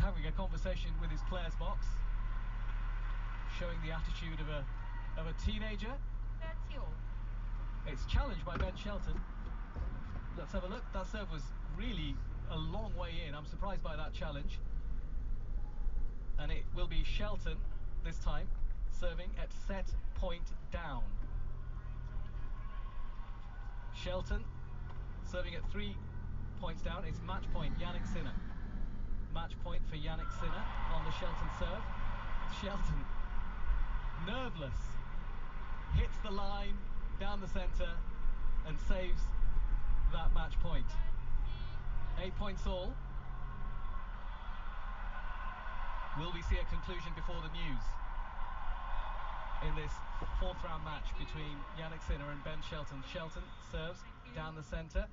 having a conversation with his players box, showing the attitude of a teenager. It's challenged by Ben Shelton. Let's have a look. That serve was really a long way in. I'm surprised by that challenge. And it will be Shelton this time, serving at set point down. Shelton serving at 3 points down. It's match point, Yannick Sinner. Match point for Yannick Sinner on the Shelton serve. Shelton, nerveless, hits the line down the centre and saves that match point. 8 points all. Will we see a conclusion before the news in this fourth round match between Yannick Sinner and Ben Shelton? Shelton serves down the centre.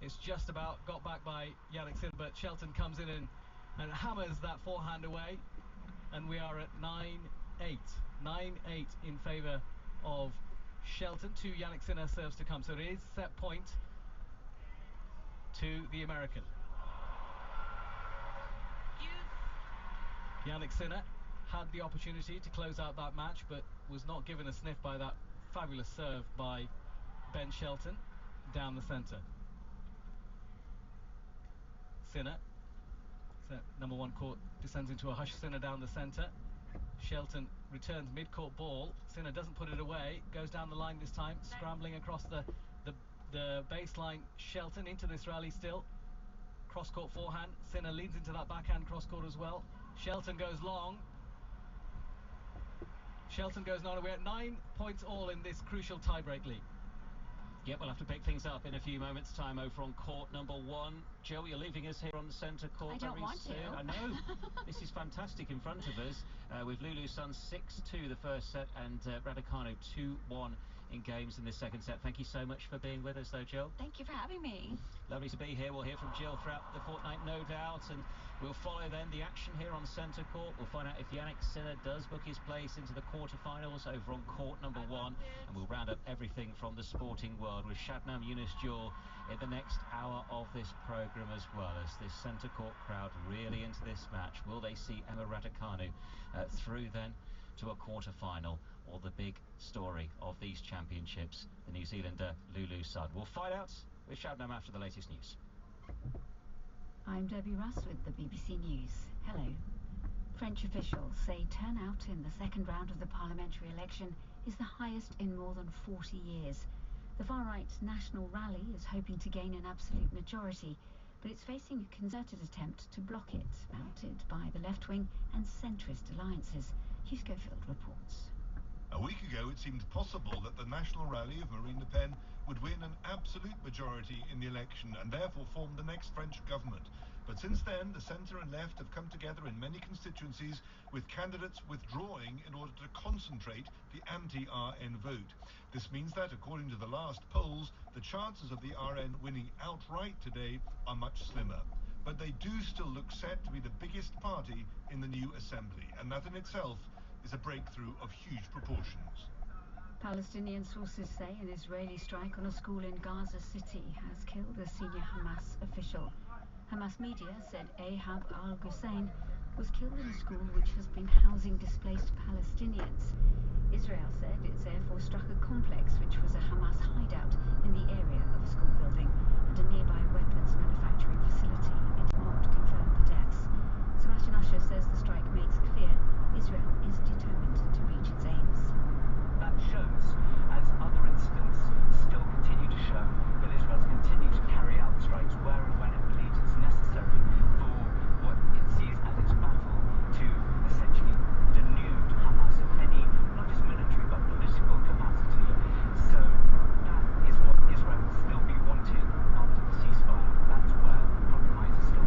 It's just about got back by Yannick Sinner, but Shelton comes in and hammers that forehand away, and we are at 9-8. 9-8 in favour of Shelton. 2 Yannick Sinner serves to come, so it is set point to the American. Yannick Sinner had the opportunity to close out that match, but was not given a sniff by that fabulous serve by Ben Shelton down the centre. Sinner, number 1 court, descends into a hush. Sinner down the centre. Shelton returns mid-court ball. Sinner doesn't put it away, goes down the line this time, scrambling across the baseline. Shelton into this rally still. Cross-court forehand. Sinner leads into that backhand cross-court as well. Shelton goes long. Shelton goes non. We're at 9 points all in this crucial tie-break league. Yep, we'll have to pick things up in a few moments' time over on court number 1. Joe, you're leaving us here on the centre court. I don't want soon. to. I know. This is fantastic in front of us. With Lulu Sun 6-2 the first set and Raducanu 2-1 in games in this second set. Thank you so much for being with us, though, Jill. Thank you for having me. Lovely to be here. We'll hear from Jill throughout the fortnight, no doubt, and we'll follow then the action here on centre court. We'll find out if Yannick Sinner does book his place into the quarterfinals over on court number 1, and we'll round up everything from the sporting world with Shabnam Yunus-Jewel in the next hour of this programme as well, as this centre court crowd really into this match. Will they see Emma Raducanu through then to a quarter-final, or the big story of these championships, the New Zealander Lulu Sun? We'll find out with Shabnam after the latest news. I'm Debbie Russ with the BBC News. Hello. French officials say turnout in the second round of the parliamentary election is the highest in more than 40 years. The far-right National Rally is hoping to gain an absolute majority, but it's facing a concerted attempt to block it, mounted by the left-wing and centrist alliances. Hugh Schofield reports. A week ago, it seemed possible that the National Rally of Marine Le Pen would win an absolute majority in the election and therefore form the next French government. But since then, the centre and left have come together in many constituencies, with candidates withdrawing in order to concentrate the anti-RN vote. This means that, according to the last polls, the chances of the RN winning outright today are much slimmer. But they do still look set to be the biggest party in the new assembly, and that in itself is a breakthrough of huge proportions. Palestinian sources say an Israeli strike on a school in Gaza City has killed a senior Hamas official. Hamas media said Ahab al-Hussein was killed in a school which has been housing displaced Palestinians. Israel said its Air Force struck a complex which was a Hamas hideout in the area of a school building and a nearby weapons manufacturing facility. It did not confirm the deaths. Sebastian Usher says the strike makes clear Israel is determined to reach its aims. That shows, as other incidents still continue to show, that Israel's continued to carry out strikes where and when it believes it's necessary for what it sees as its battle to essentially denude Hamas of any, not just military, but political capacity. So that is what Israel will still be wanting after the ceasefire. That's where the compromise is still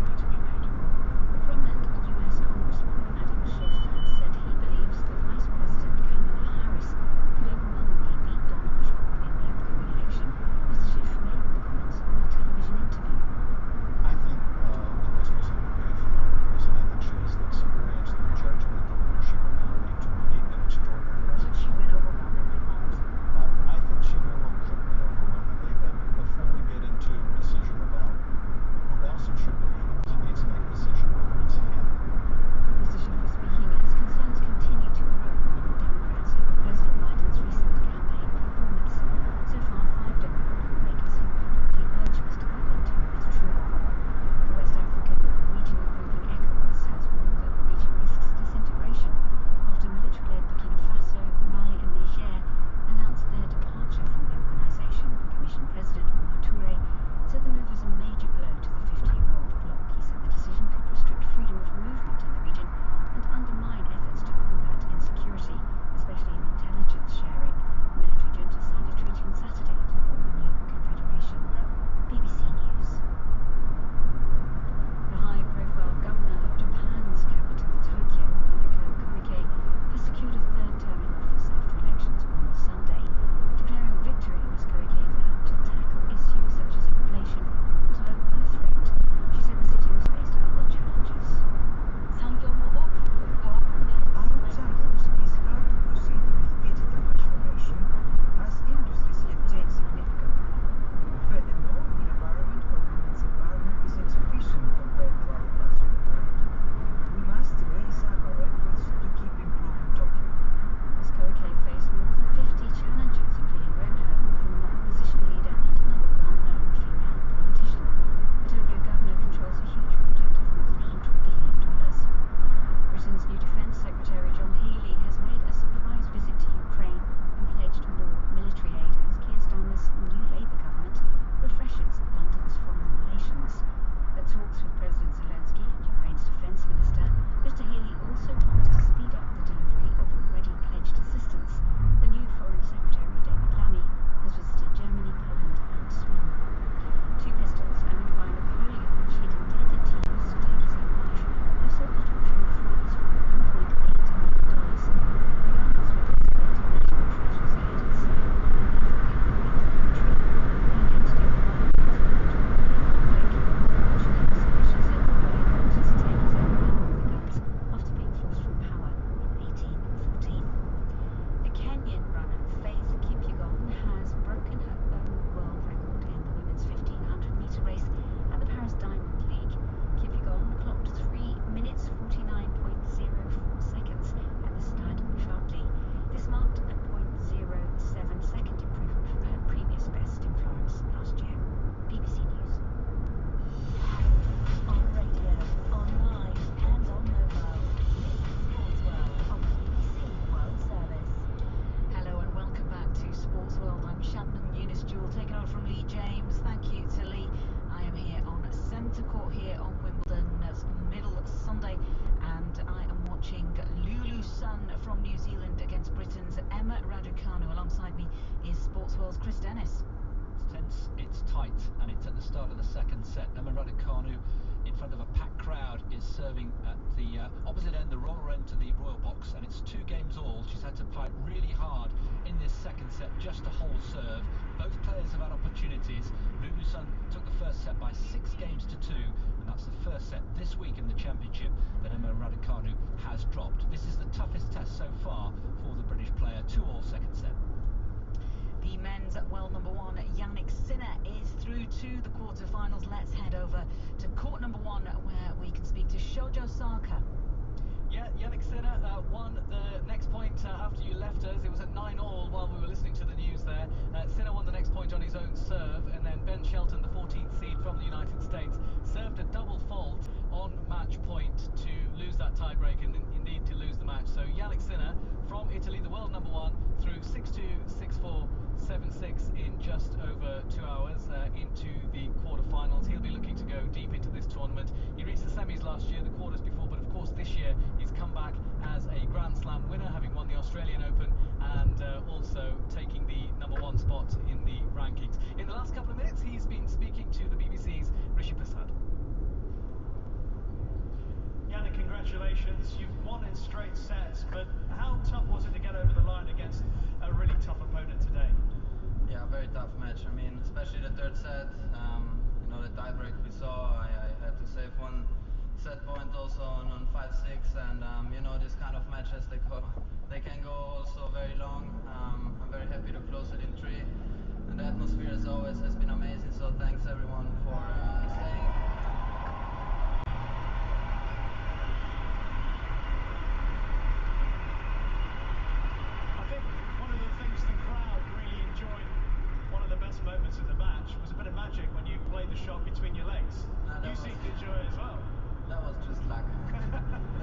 serving at the opposite end, the roller end to the Royal box, and it's 2 games all. She's had to fight really hard in this second set just to hold serve. Both players have had opportunities. Lulu Sun took the first set by 6 games to 2, and that's the first set this week in the championship that Emma Raducanu has dropped. This is the toughest test so far for the British player. 2-all second set. The men's world number 1, Yannick Sinner, is through to the quarter-finals. Let's head over to court number 1, where we can speak to Shojo Saka. Yeah, Yannick Sinner won the next point after you left us. It was at 9-all while we were listening to the news there. Sinner won the next point on his own serve, and then Ben Shelton, the 14th seed from the United States, served a double fault on match point to lose that tiebreak and indeed to lose the match. So Yannick Sinner from Italy, the world number 1, through 6-2, 6-4, 7-6 in just over 2 hours into the quarter-finals. He'll be looking to go deep into this tournament. He reached the semis last year, the quarters before, but of course this year he's come back as a Grand Slam winner, having won the Australian Open and also taking the number 1 spot in the rankings. In the last couple of minutes, he's been speaking to the BBC's Rishi Prasad. Yannick, congratulations. You've won in straight sets, but how tough was it to get over the line against a really tough opponent today? Yeah, very tough match. I mean, especially the third set. You know, the tiebreak we saw, I had to save 1 set point also on 5-6, and you know, this kind of matches, they can go also very long. I'm very happy to close it in 3, and the atmosphere as always has been amazing, so thanks everyone for staying. I think one of the things the crowd really enjoyed, one of the best moments of the match, was a bit of magic when you played the shot between your legs. You seemed to enjoy it as well. That was just luck.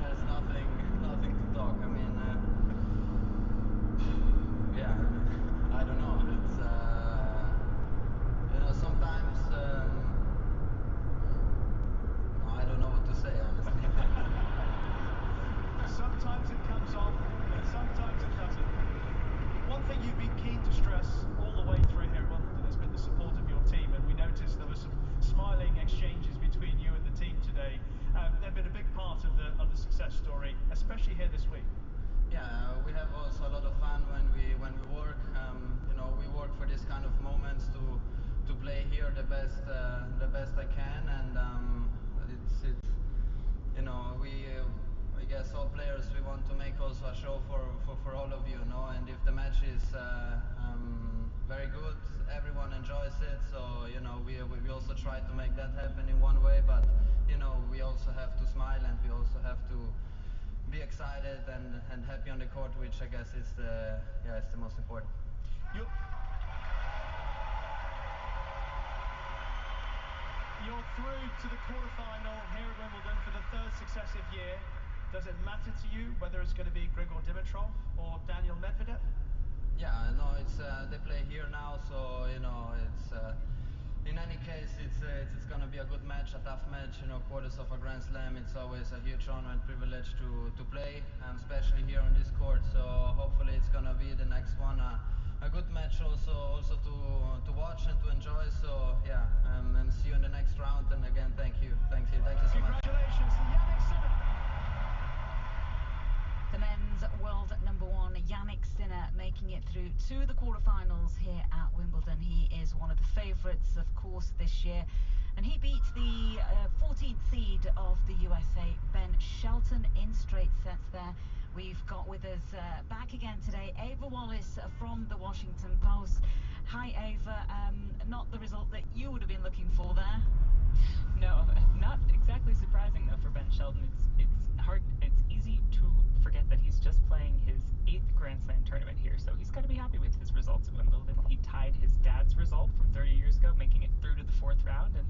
There's nothing to talk. I mean, yeah, I don't know. It's you know, sometimes I don't know what to say, honestly. Sometimes it comes off, and sometimes it doesn't. One thing you've been keen to stress all the way through here at Wimbledon has been the support of your team, and we noticed there were some smiling exchanges between you and the team today. They've been a big part of the success story, especially here this week. Yeah, we have also a lot of fun when we work. You know, we work for this kind of moments to play here the best I can, and it's you know, I guess all players, we want to make also a show for all of you, know, and if the match is very good, everyone enjoys it, so you know, we also try to make that happen in one way, but you know, we also have to smile, and we also have to be excited and happy on the court, which I guess is it's the most important. You're through to the quarterfinal here at Wimbledon for the 3rd successive year. Does it matter to you whether it's going to be Grigor Dimitrov or Daniel Medvedev? Yeah, no, it's they play here now, so you know, it's in any case, it's gonna be a good match, a tough match. You know, quarters of a Grand Slam, it's always a huge honor and privilege to play, especially here on this court. So hopefully it's gonna be the next one a good match also to watch and to enjoy. So yeah, and see you in the next round. And again, thank you so much. Congratulations to Yannick Sinner. The men's world number 1, Yannick Sinner, making it through to the quarterfinals here at Wimbledon. He is one of the favourites, of course, this year, and he beat the 14th seed of the USA, Ben Shelton, in straight sets there. We've got with us back again today Ava Wallace from the Washington Post. Hi Ava, not the result that you would have been looking for there. No, not exactly surprising though for Ben Shelton. It's easy to forget that he's just playing his 8th Grand Slam tournament here, so he's got to be happy with his results at Wimbledon. He tied his dad's result from 30 years ago, making it through to the 4th round, and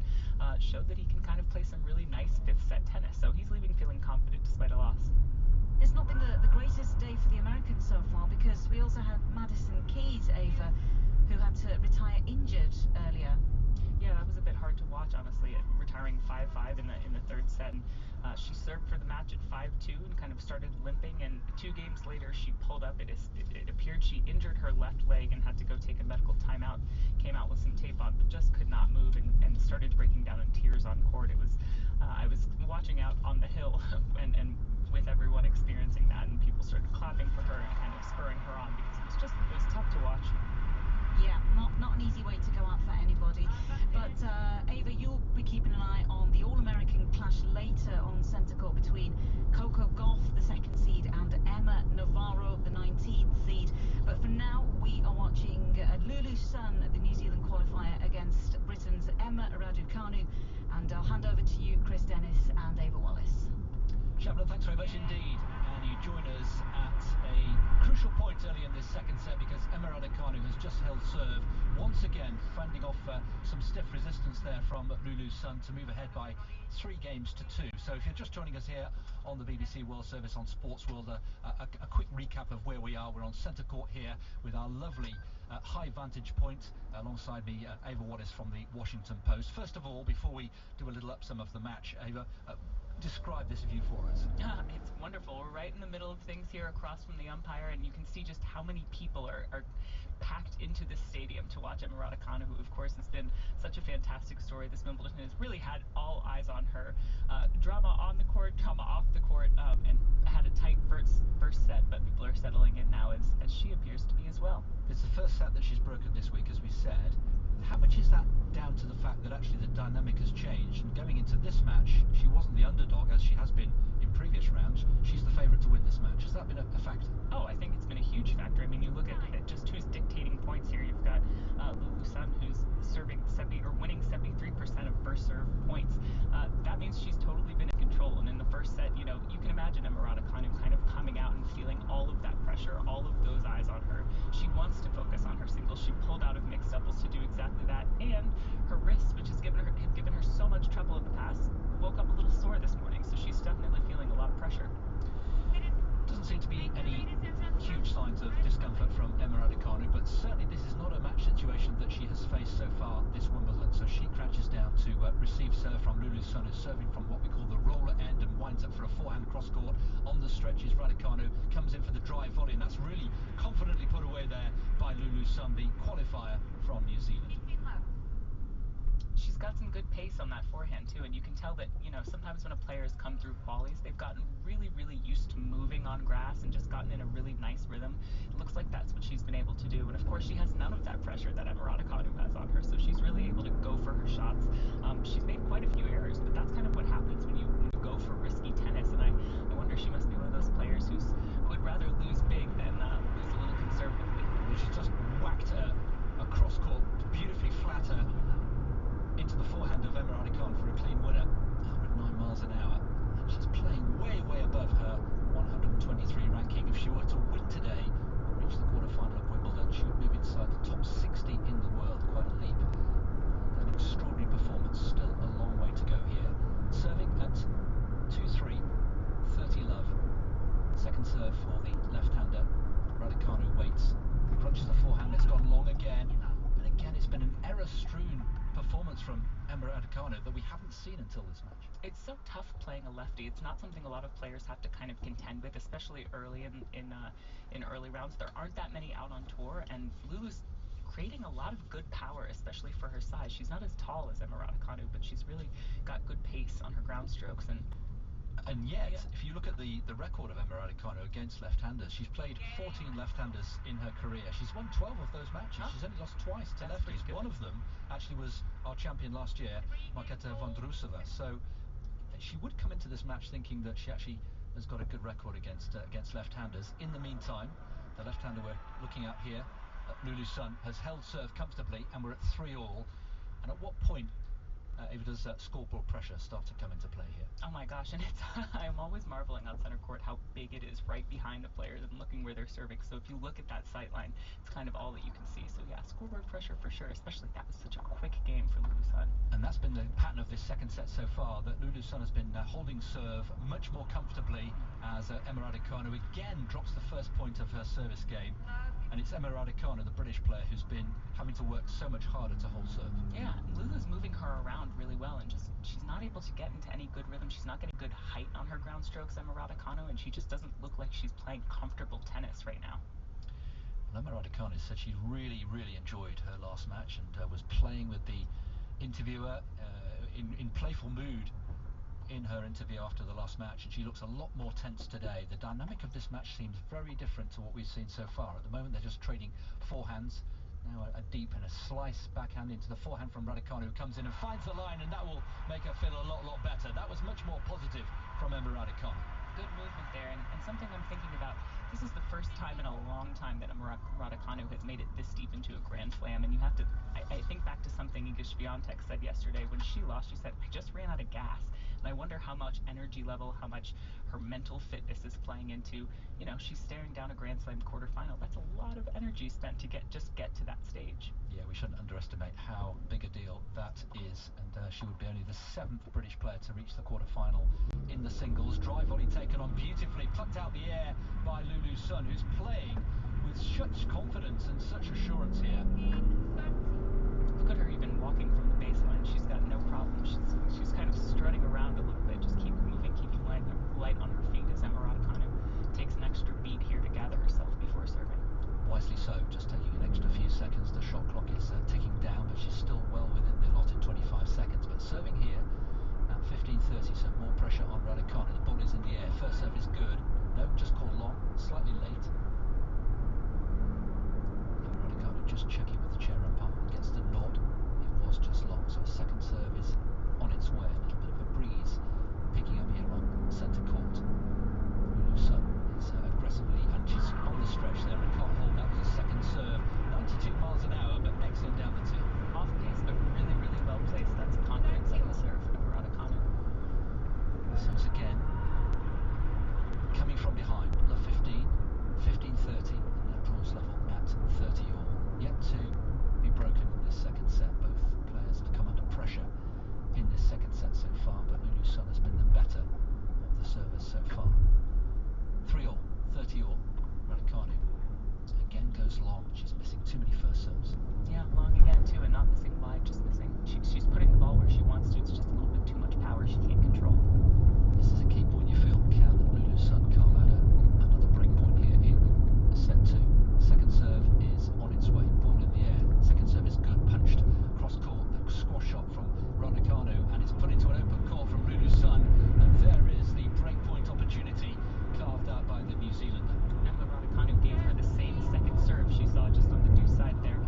showed that he can kind of play some really nice 5th set tennis, so he's leaving feeling confident despite a loss. It's not been the greatest day for the Americans so far, because we also had Madison Keys, Ava, who had to retire injured earlier. Yeah, that was a bit hard to watch, honestly, retiring 5-5 in the 3rd set. And she served for the match at 5-2 and kind of started limping, and 2 games later she pulled up. It appeared she injured her left leg and had to go take a medical timeout, came out with some tape on, but just could not move and started breaking down in tears on court. It was I was watching out on the hill Sun to move ahead by 3 games to 2. So if you're just joining us here on the BBC World Service on Sports World, a quick recap of where we are. We're on centre court here with our lovely high vantage point. Alongside me, Ava Wallace from the Washington Post. First of all, before we do a little upsum of the match, Ava, describe this view for us. It's wonderful. We're right in the middle of things here across from the umpire, and you can see just how many people are packed into this stadium to watch Emma Raducanu, who of course has been such a fantastic story. This Wimbledon has really had all eyes on her. Drama on the court, drama off the court, and had a tight first set, but people are settling in now as she appears to be as well. It's the first set that she's broken this week, as we said. How much is that down to the fact that actually the dynamic has changed, and going into this match she wasn't the underdog as she has been in previous rounds? She's the favourite to win this match. Has that been a factor? Oh, I think it's been a huge factor. I mean, you look at just who's dictating points here. You've got Lulu Sun, who's winning 73% of first serve points. That means she's totally been in control. And in the first set, you can imagine Emma Raducanu kind of coming out and feeling all of that pressure, all of those eyes on her. She wants to focus on her singles. She pulled out of mixed doubles to do exactly that, and her wrists, which have given her so much trouble in the past, woke up a little sore this morning. So she's definitely feeling a lot of pressure. Doesn't seem to be any huge signs of discomfort from Emma Raducanu, but certainly this is not a match situation that she has faced so far this Wimbledon. So she crouches down to receive serve from Lulu Sun, who's serving from what we call the roller end and winds up for a forehand cross court. On the stretches, Raducanu comes in for the drive volley, and that's really confidently put away there by Lulu Sun, the qualifier from New Zealand. She's got some good pace on that forehand too, and you can tell that, sometimes when a player has come through qualies, they've gotten really, really used to moving on grass and just gotten in a really nice rhythm. It looks like that's what she's been able to do, and of course she has none of that pressure that Emma Raducanu has on her, so she's really able to go for her shots. She's made quite a few errors, but that's kind of what happens when you go for risky tennis, and I wonder, she must be one of those players who would rather lose big than lose a little conservatively. Well, she's just whacked a cross court beautifully flatter into the forehand of Emma Raducanu for a clean winner, 109 miles an hour, and she's playing way, way above her 123 ranking. If she were to win today and reach the quarter-final of Wimbledon, she would move inside the top 60 in the world. Quite a leap. An extraordinary performance. Still a long way to go here. Serving at 2-3, 30 love. Second serve for the left-hander. Raducanu waits, crunches the forehand. It's gone long again, and again it's been an error-strewn performance from Emma Raducanu that we haven't seen until this match. It's so tough playing a lefty. It's not something a lot of players have to kind of contend with, especially early in early rounds. There aren't that many out on tour, and Lulu's creating a lot of good power, especially for her size. She's not as tall as Emma Raducanu, but she's really got good pace on her ground strokes. And yet, if you look at the record of Emma Raducanu against left-handers, she's played 14 left-handers in her career. She's won 12 of those matches. She's only lost twice to lefties. One of them actually was our champion last year, Marketa Vondrousova. So she would come into this match thinking that she actually has got a good record against left-handers. In the meantime, the left-hander we're looking at here, Lulu Sun, has held serve comfortably, and we're at 3-all. And at what point does scoreboard pressure start to come into play here? Oh my gosh, and I'm always marveling on center court how big it is right behind the players and looking where they're serving. So if you look at that sight line, it's kind of all that you can see. So yeah, scoreboard pressure for sure, especially that was such a quick game for Lulu Sun. And that's been the pattern of this second set so far, that Lulu Sun has been holding serve much more comfortably as Emma Raducanu again drops the first point of her service game. And it's Emma Raducanu, the British player, who's been having to work so much harder to hold serve. Yeah, Lulu's moving her around really well, and she's not able to get into any good rhythm. She's not getting good height on her ground strokes, Emma Raducanu, and she just doesn't look like she's playing comfortable tennis right now. Well, Emma Raducanu said she really, really enjoyed her last match and was playing with the interviewer in playful mood in her interview after the last match, and she looks a lot more tense today. The dynamic of this match seems very different to what we've seen so far. At the moment they're just trading forehands. Now a deep and a slice backhand into the forehand from Raducanu, who comes in and finds the line, and that will make her feel a lot better. That was much more positive from Emma Raducanu. Good movement there, and something I'm thinking about, this is the first time in a long time that Emma Raducanu has made it this deep into a Grand Slam, and you have to, I think back to something Iga Świątek said yesterday when she lost. She said, I just ran out of gas. And I wonder how much energy level, how much her mental fitness is playing into, you know, she's staring down a Grand Slam quarterfinal. That's a lot of energy spent to get to that stage. Yeah, we shouldn't underestimate how big a deal that is, and she would be only the 7th British player to reach the quarterfinal in the singles. Drive volley taken on beautifully, plucked out the air by Lulu Sun, who's playing with such confidence and such assurance here. Look at her even walking from the baseline. She's got no problem. She's kind of strutting around a little bit, just keep moving, keeping light on her feet as Emma Raducanu takes an extra beat here to gather herself before serving. Wisely so, just taking an extra few seconds. The shot clock is ticking down, but she's still well within the allotted 25 seconds. But serving here at 15:30, so more pressure on Raducanu. The ball is in the air. First serve is good. No, just called long, slightly late. And Raducanu just checking with the chair umpire, gets the nod. It was just long, so second serve is on its way. A little bit of a breeze picking up here on centre court. Lulu Sun is aggressively, and she's on the stretch there and can't hold. That was a second serve, 92 miles an hour, but excellent down the tee. Off pace, but really, really well placed. That's confidence on the serve from Raducanu. So it's again coming from behind, love 15, 15:30, and now draws level at 30 all. Yet to be broken in this second set. Both players have come under pressure in this second set so far, but Lulu Sun has been the better of the servers so far. 3 all, 30 all. Raducanu again goes long. She's missing too many first serves. Yeah, long again too, and not missing wide, just missing. She's putting the ball where she wants to. It's just a little bit too much power she can't control. This is a key point, you feel. Can Lulu Sun carve out another break point here in set 2? Second serve is on its way. Ball in the air. Second serve is good. Punched cross court. The squash shot from Raducanu, and it's put into an open court from Lulu Sun. And there is the break point opportunity carved out by the New Zealander. Emma Raducanu gave her the same second serve she saw just on the deuce side there.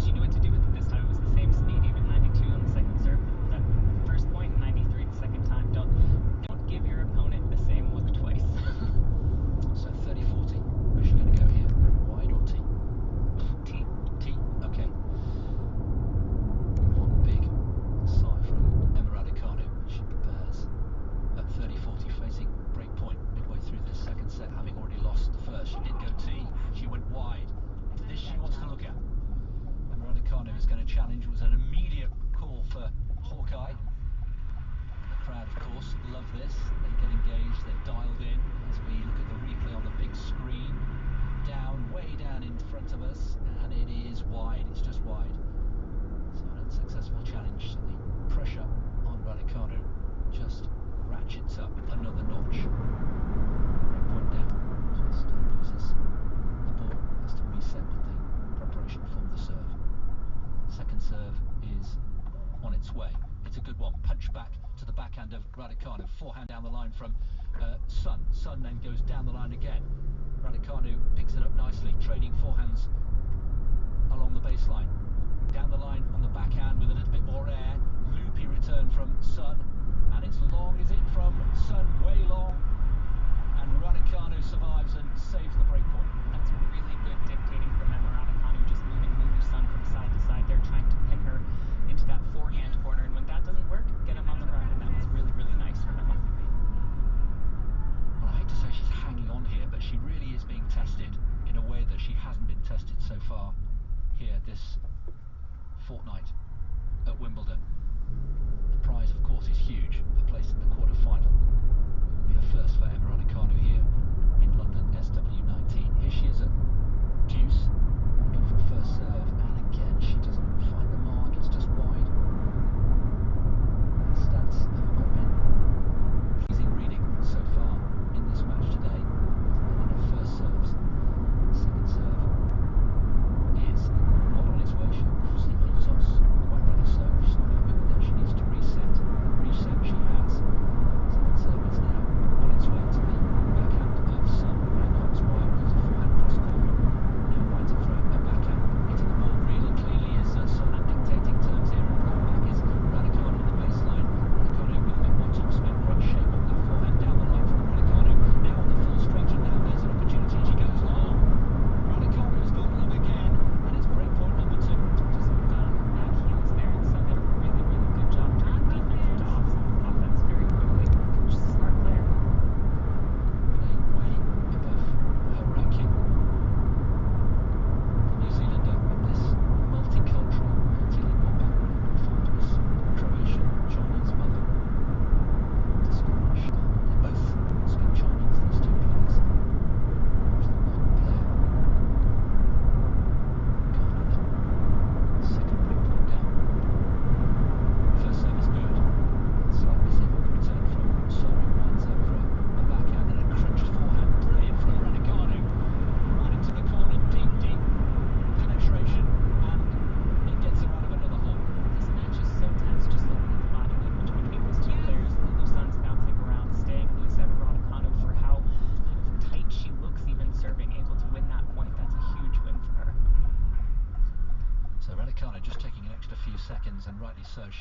She knew what to do with it this time. It was the same speed, even 92 on the second serve. That first point, 93 the second time. Don't give your opponent the same look twice. So 30-40. Where's she going to go here? Wide or tee? T. Tee. Okay. One big sigh from Emma Raducanu. She prepares at 30-40, facing break point midway through this second set, having already lost the first. She did go tee. She went wide. It's this she wants to look at. Emma Raducanu is going to challenge. It was an immediate call for Hawkeye. The crowd, of course, love this. They get engaged, they're dialed in as we look at the replay on the big screen. Down, way down in front of us, and it is wide. It's just wide. So an unsuccessful challenge. So the pressure on Raducanu just ratchets up another notch. Break point down. Just loses the ball. Has to reset with the preparation for the serve. Second serve is on its way. It's a good one. Punch back to the backhand of Raducanu. Forehand down the line from Sun. Sun then goes down the line again. Raducanu picks it up nicely, trading forehands along the baseline. Down the line on the backhand with a little bit more air. Loopy return from Sun. And it's long, is it, from Sun? Way long. And Raducanu survives and saves the break point. That's really good dictating from Emma Raducanu, just moving Lulu Sun from side to side there, trying to pin her into that forehand corner. And when that doesn't work, get him on the run. And that was really, really nice from Emma. Well, I hate to say she's hanging on here, but she really is being tested in a way that she hasn't been tested so far here this fortnight at Wimbledon. The prize, of course, is huge. A place in the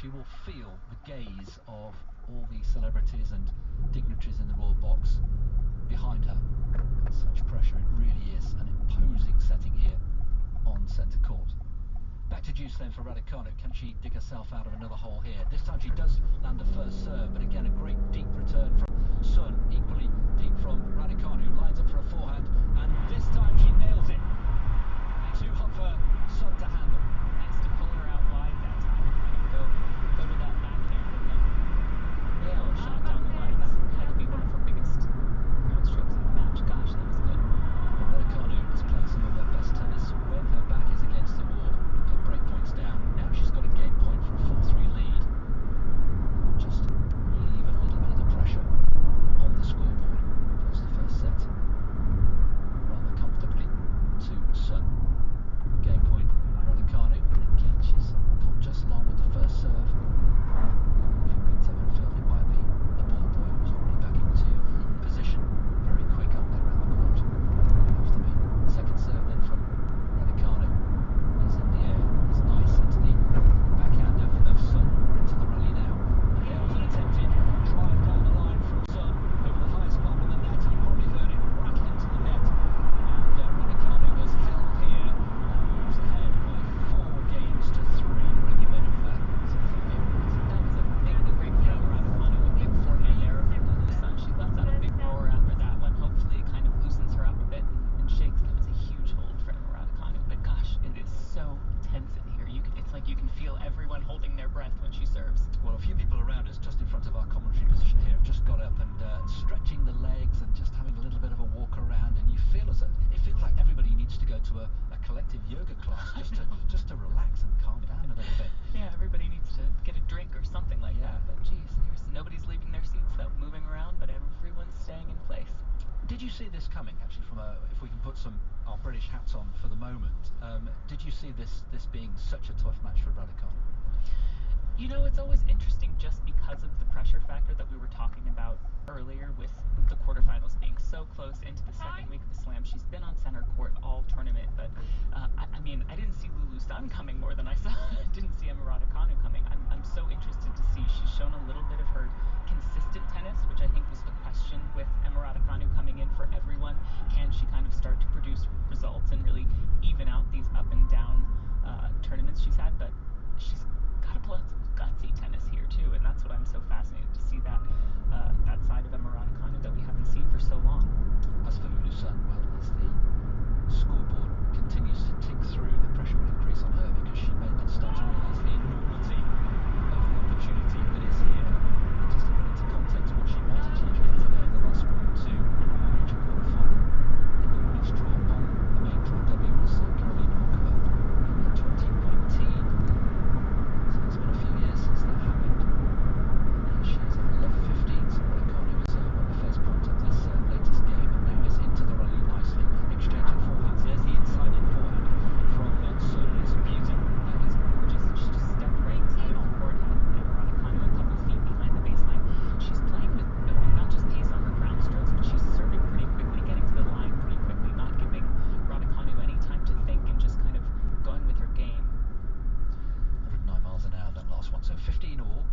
she will feel the gaze of all the celebrities and dignitaries in the royal box behind her. Such pressure, it really is an imposing setting here on centre court. Back to Juice then for Raducanu. Can she dig herself out of another hole here? This time she does land a first serve, but again a great deep return from Sun, equally deep from Raducanu, who lines up for a forehand, and this time she nails it. Too hot for Sun to handle. Nice to pull her out wide that time. Go to that backhand and then nail a shot down the line. That had to be one of her biggest ground strokes in the match. Gosh, that was good. Raducanu is playing some of her best tennis when her back is against the wall. Her break points down. Now she's got a game point for a 4-3 lead. Just leave a little bit of the pressure on the scoreboard. Close the first set rather comfortably to Sun. Game point Raducanu. Again, she's gone just along with the first serve. If you picked up and filled it by the ball boy who was already back into position. Very quick up there around the court. After me. Second serve then from Raducanu. He's in the air. He's nice into the backhand of Sun. We're into the rally now. And there was an attempted drive down the line from Sun over the highest part of the net. You probably heard it rattle into the net. And Raducanu has held here and moves ahead by 4 games to 3. What have you made of that? That was a big break for Raducanu, a big forehand there from Sun. She lets out a big roar after that one. Hopefully it kind of loosens her up a bit and shakes. That was a huge hold for Raducanu. But gosh, it is so tense in here. It's like you can feel everyone holding their breath when she serves. Well, a few people around us, just in front of our commentary position here, have just got up and stretching the legs and just having a little bit of a walk around, and you feel it feels like everybody needs to go to a collective yoga class just to relax and calm down a little bit. Yeah, everybody needs to get a drink or something like that. But geez, nobody's leaving their seats though, moving around, but everyone's staying in place. Did you see this coming, actually, if we can put our British hats on for the moment, did you see this being such a tough match for Raducanu? You know, it's always interesting just because of the pressure factor that we were talking about earlier with the quarterfinals being so close into the second week of the Slam. She's been on center court all tournament, but I mean, I didn't see Lulu Sun coming more than I didn't see Emma Raducanu coming. I'm so interested to see. She's shown a little bit of her consistent tennis, which I think was the question with Emma Raducanu coming in for everyone. Can she kind of start to produce results and really even out these up and down tournaments she's had? But she's got to pull out some gutsy tennis here too, and that's what I'm so fascinated to see, that side of Emma Raducanu that we haven't seen for so long. As for Lulu Sun, well, as the scoreboard continues to tick through, the pressure will increase on her because she may then start to realise the enormity of the opportunity that is here. Just to put into context what she might achieve here today, the last one to reach a quarter-final in the women's draw on the main draw debut was Caroline Honkova in 2019. So it's been a few years since that happened. And she is at love 15, so Raducanu has won the first point of this latest game, and now is into the rally nicely, exchanging forehands. There's the inside-in forehand from Sun. It's a beauty. That was gorgeous. She just stepped right into the court, had Emma Raducanu a couple feet behind the baseline. She's playing with not just pace on her ground strokes, but she's serving pretty quickly, getting to the line pretty quickly, not giving Raducanu any time to think and just kind of going with her game. 109 miles an hour, that last one. So 15 all.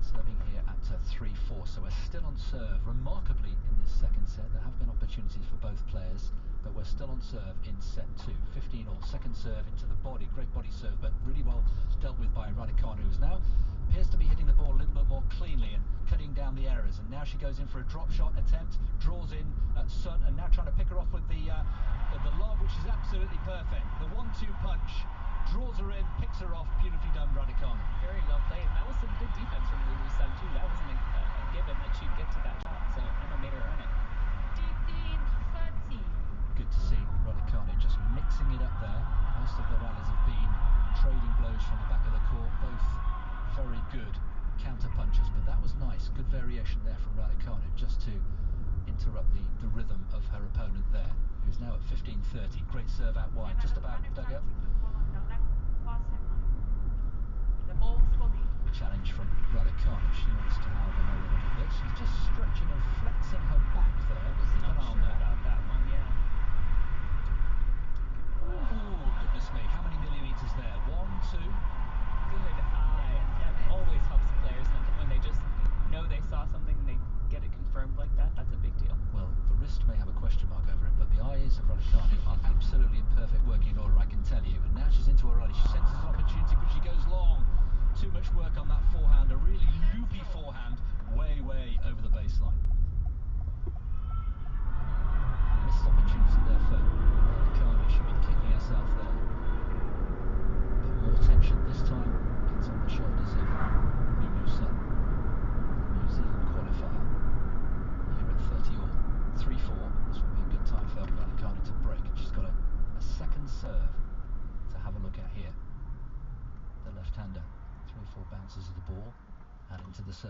Serving here at 3-4. So we're still on serve. Remarkably, in this second set, there have been opportunities for both players, but we're still on serve in set 2. 15 all. Second serve into the body. Great body serve, but really well dealt with by Raducanu, who's now appears to be hitting the ball a little bit more cleanly and cutting down the errors. And now she goes in for a drop shot attempt, draws in Sun, and now trying to pick her off with the lob, which is absolutely perfect. The 1-2 punch. Draws her in, picks her off, beautifully done, Raducanu. Very well played. That was some good defense from Lulu Sun too. That wasn't a given that she'd get to that shot, so Emma made her earn it. 15-30. Good to see Raducanu just mixing it up there. Most of the rallies have been trading blows from the back of the court, both very good counter punches, but that was nice. Good variation there from Raducanu, just to interrupt the rhythm of her opponent there, who's now at 15-30. Great serve out wide, just about dug up. Challenge from Raducanu. She wants to have him a little bit. She's just stretching and flexing her back there. Not sure about that one, yeah. Oh, goodness me. How many millimetres there? 1, 2. Good eye. And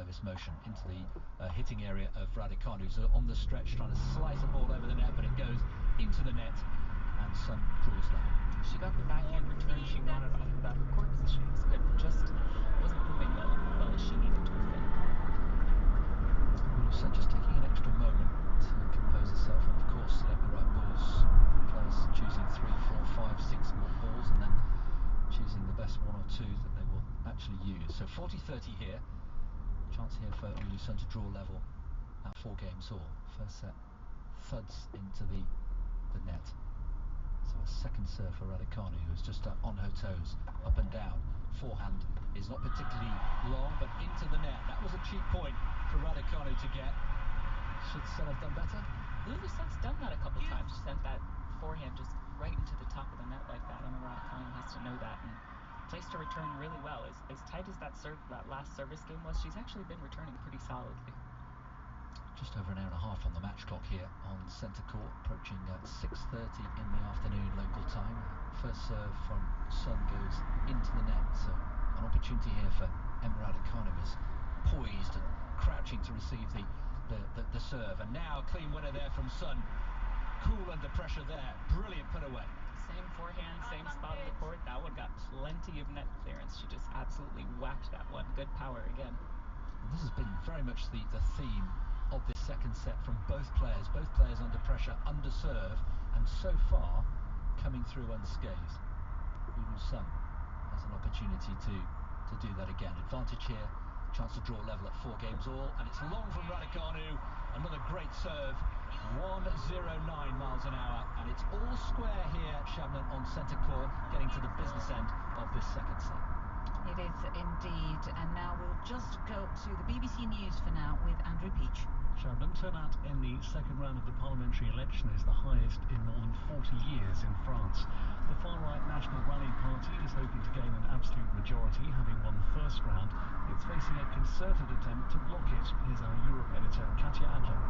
service motion into the hitting area of Raducanu, who's on the stretch trying to slice a ball over the net, but it goes into the net, and Sun draws level. She got the backhand return she wanted off of that. Her court positioning was good, just wasn't moving well as she needed to have been. So just taking an extra moment to compose herself, and of course select the right balls. Players choosing 3, 4, 5, 6 more balls, and then choosing the best 1 or 2 that they will actually use. So 40-30 here. Chance here for Sun to draw level at 4 games all. First set thuds into the net. So a second serve for Raducanu, who's just on her toes, up and down. Forehand is not particularly long, but into the net. That was a cheap point for Raducanu to get. Should Sun have done better? Lulu Sun's done that a couple times. She sent that forehand just right into the top of the net like that. Emma Raducanu has to know that and placed her return really well. As tight as that last service game was, she's actually been returning pretty solidly. Just over an hour and a half on the match clock here on centre court, approaching 6:30 in the afternoon local time. First serve from Sun goes into the net, so an opportunity here for Emma Raducanu, is poised and crouching to receive the serve, and now a clean winner there from Sun. Cool under pressure there, brilliant put away. Same forehand, same spot of the court. That one got plenty of net clearance. She just absolutely whacked that one. Good power again. And this has been very much the theme of this second set from both players under pressure, under serve, and so far coming through unscathed. Lulu Sun has an opportunity to do that again. Advantage here, chance to draw level at 4 games all, and it's long from Raducanu. Another great serve, 109 miles an hour, and it's all square here, Shabnam, on centre court, getting to the business end of this second set. It is indeed, and now we'll just go to the BBC News for now with Andrew Peach. Shabnam, turnout in the second round of the parliamentary election is the highest in more than 40 years in France. The far-right National Rally Party is hoping to gain an absolute majority, having won the first round. It's facing a concerted attempt to block it. Here's our Europe editor, Katya Adler.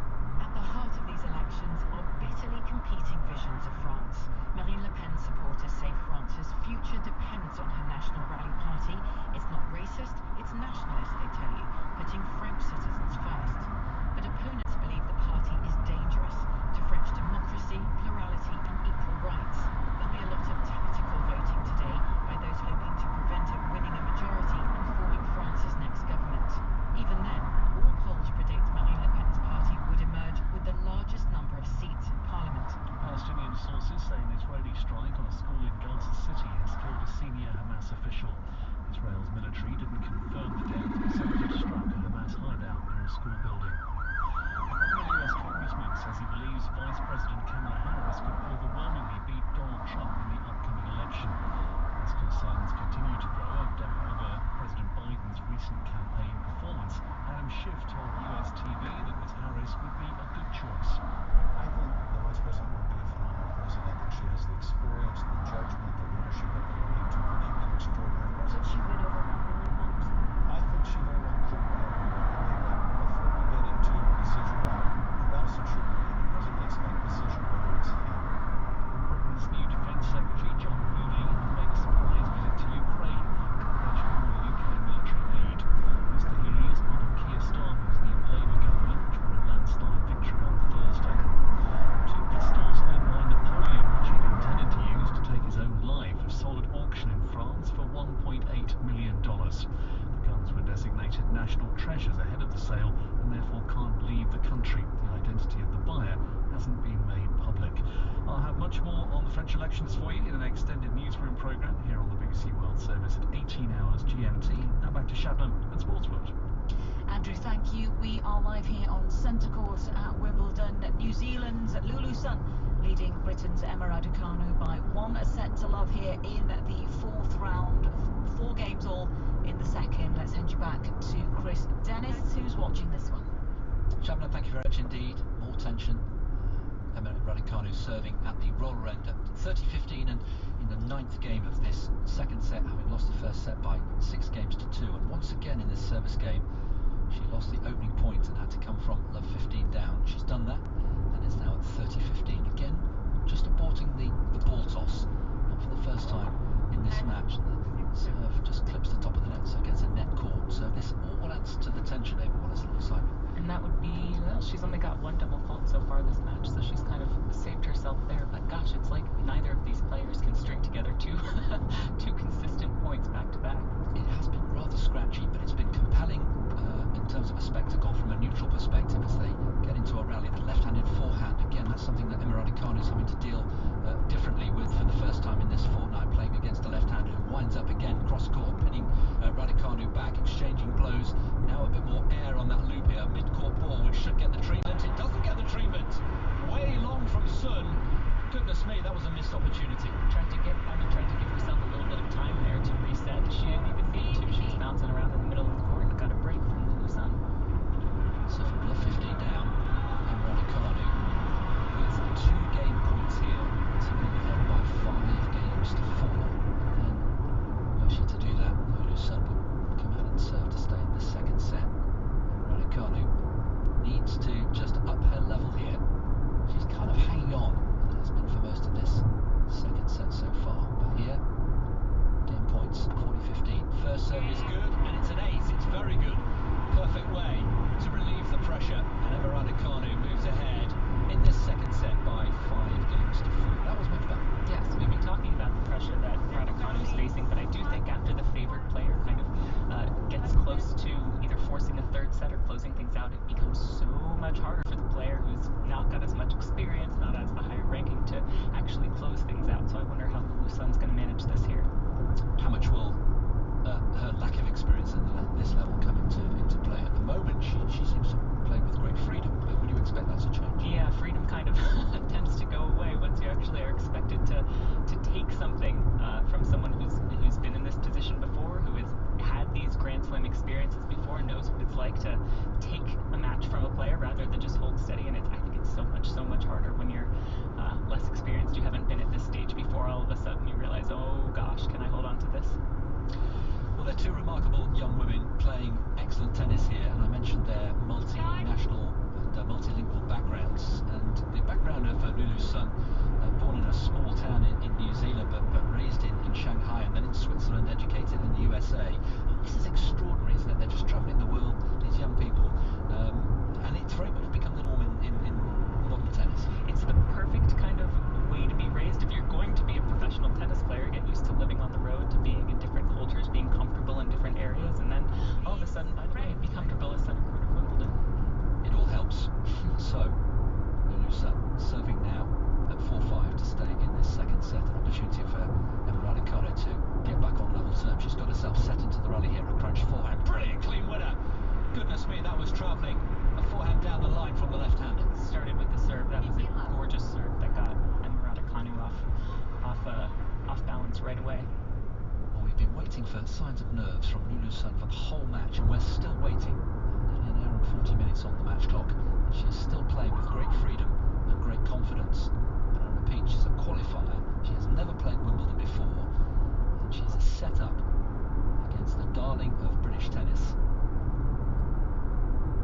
At the heart of these elections are bitterly competing visions of France. Marine Le Pen supporters say France's future depends on her National Rally Party. It's not racist, it's nationalist, they tell you, putting French citizens first. But opponents believe the party is dangerous to French democracy, plurality and equal rights. There'll be a lot of tactical voting today by those hoping to prevent it winning a majority and forming France's next government. Even then, all polls predict Marine Le Pen's party would emerge with the largest number of seats in Parliament. Palestinian sources say an Israeli strike on a school in Gaza City has killed a senior Hamas official. Israel's military didn't confirm the death, but said it had struck a Hamas hideout near a school building. A US congressman says he believes Vice President Kamala Harris could overwhelmingly beat Donald Trump in the upcoming election. As concerns continue to grow over President Biden's recent campaign performance, Adam Schiff told US TV that Ms. Harris would be a good choice. I think the Vice President would be a phenomenal president. I think she has the experience, the judgment, the leadership ability to make an extraordinary president. Could she win overwhelmingly? I think she very well could win overwhelmingly, but before we get into decision, who else it should be, the president makes that decision whether it's him. Britain's new Defence Secretary John Healey made a surprise visit to Ukraine, approaching the UK military lead. Mr. Healey is part of Keir Starmer's new Labour government, which won a landslide victory on Thursday. 2 pistols owned by Napoleon, which he'd intended to use to take his own life, have sold at auction in France for $1.8 million. The guns were designated national treasures ahead of the sale and therefore can't leave the country. The identity of the buyer hasn't been made public. I'll have much more on the French elections for you in an extended newsroom programme here on the BBC World Service at 18 hours GMT. Now back to Shabnam and Sportsworld. Andrew, thank you. We are live here on centre court at Wimbledon. New Zealand's Lulu Sun leading Britain's Emma Raducanu by 1-0 here in the 4th round. 4 games all in the second. Let's hand you back to Chris Dennis, who's watching this one. Shabnam, thank you very much indeed. More tension. Emma Raducanu serving at the roller end at 30-15, and in the 9th game of this second set, having lost the first set by 6 games to 2. And once again in this service game, she lost the opening point and had to come from love 15 down. She's done that and is now at 30-15. Again, just aborting the ball toss, not for the first time in this match. The serve just clips the top of the net, so it gets a net caught. So this all adds to the tension here. she's only got one double fault so far this match, so she's kind of saved herself there. But gosh, it's like neither of these players can string together two consistent points back to back. It has been rather scratchy, but it's been compelling in terms of a spectacle from a neutral perspective as they get into a rally. The left-handed forehand, again, that's something that Emma Raducanu is having to deal differently with for the first time in this fortnight, playing against a left-hander who winds up again cross-court, pinning Raducanu back, exchanging blows. Now a bit more air on that loop here. Mid-court ball, which should get the treatment. It doesn't get the treatment. Way long from Sun. Goodness me, that was a missed opportunity. Trying to give herself a little bit of time there to reset. She didn't even need to. She was bouncing around in the middle of the court and got a break from Lulu Sun. So from love 15 down, Emma Raducanu with 2 game points here to move ahead by 5 games to 4. And were she to do that, Lulu Sun would come out and serve to stay in the second set. Emma Raducanu needs to just up her level here. She's kind of hanging on, and has been for most of this second set so far. But here, game points, 40-15. First serve is good, and it's an ace. It's very good. Perfect way to relieve the pressure, and Emma Raducanu moves ahead in this second set by 5 games to 4. That was much better. Yes, we've been talking about the pressure that Raducanu is facing, but I do think after the favored player kind of gets close to either forcing a third set or closing things out, it becomes so much harder for the player who's not got as much experience, not as the higher ranking, to actually close things out. So I wonder how Lulu Sun's going to manage this here. How much will her lack of experience at this level come into play? At the moment, she seems to play with great freedom, but would you expect that to change? Yeah, freedom kind of tends to go away once you actually are expected to take something from someone who's been in this position before, who has had these Grand Slam experiences before, and knows what it's like to take a match from a player rather than just hold steady. And I think it's so much harder when you're less experienced. You haven't been at this stage before. All of a sudden you realize, oh gosh, can I hold on to this? Well, they're 2 remarkable young women playing excellent tennis here, and I mentioned their multinational and multilingual backgrounds. And the background of Lulu Sun, born in a small town in New Zealand, but raised in Shanghai and then in Switzerland, educated in the USA. This is extraordinary, isn't it? They're just travelling the world, these young people, and it's very much become the norm in modern tennis. It's the perfect kind of way to be raised. If you're going to be a professional tennis player, get used to living on the road, to being in different cultures, being comfortable in different areas, and then all of a sudden, by the way, be comfortable as center court of Wimbledon. It all helps. So, Lulu Sun serving now at 4-5 to stay in this second set. An opportunity for Emma Raducanu to get back on level terms. She's got herself set into the rally here. A crunch forehand. Brilliant clean winner. Goodness me, that was travelling. A forehand down the line from the left-hander. Started with the serve. That was a gorgeous serve that got Emma Raducanu off balance right away. Well, we've been waiting for signs of nerves from Lulu Sun for the whole match, and we're still waiting. Nearly an hour and 40 minutes on the match clock. She's still playing with great freedom and great confidence. And I repeat, she's a qualifier. She has never played Wimbledon before, and she's a set-up against the darling of British tennis.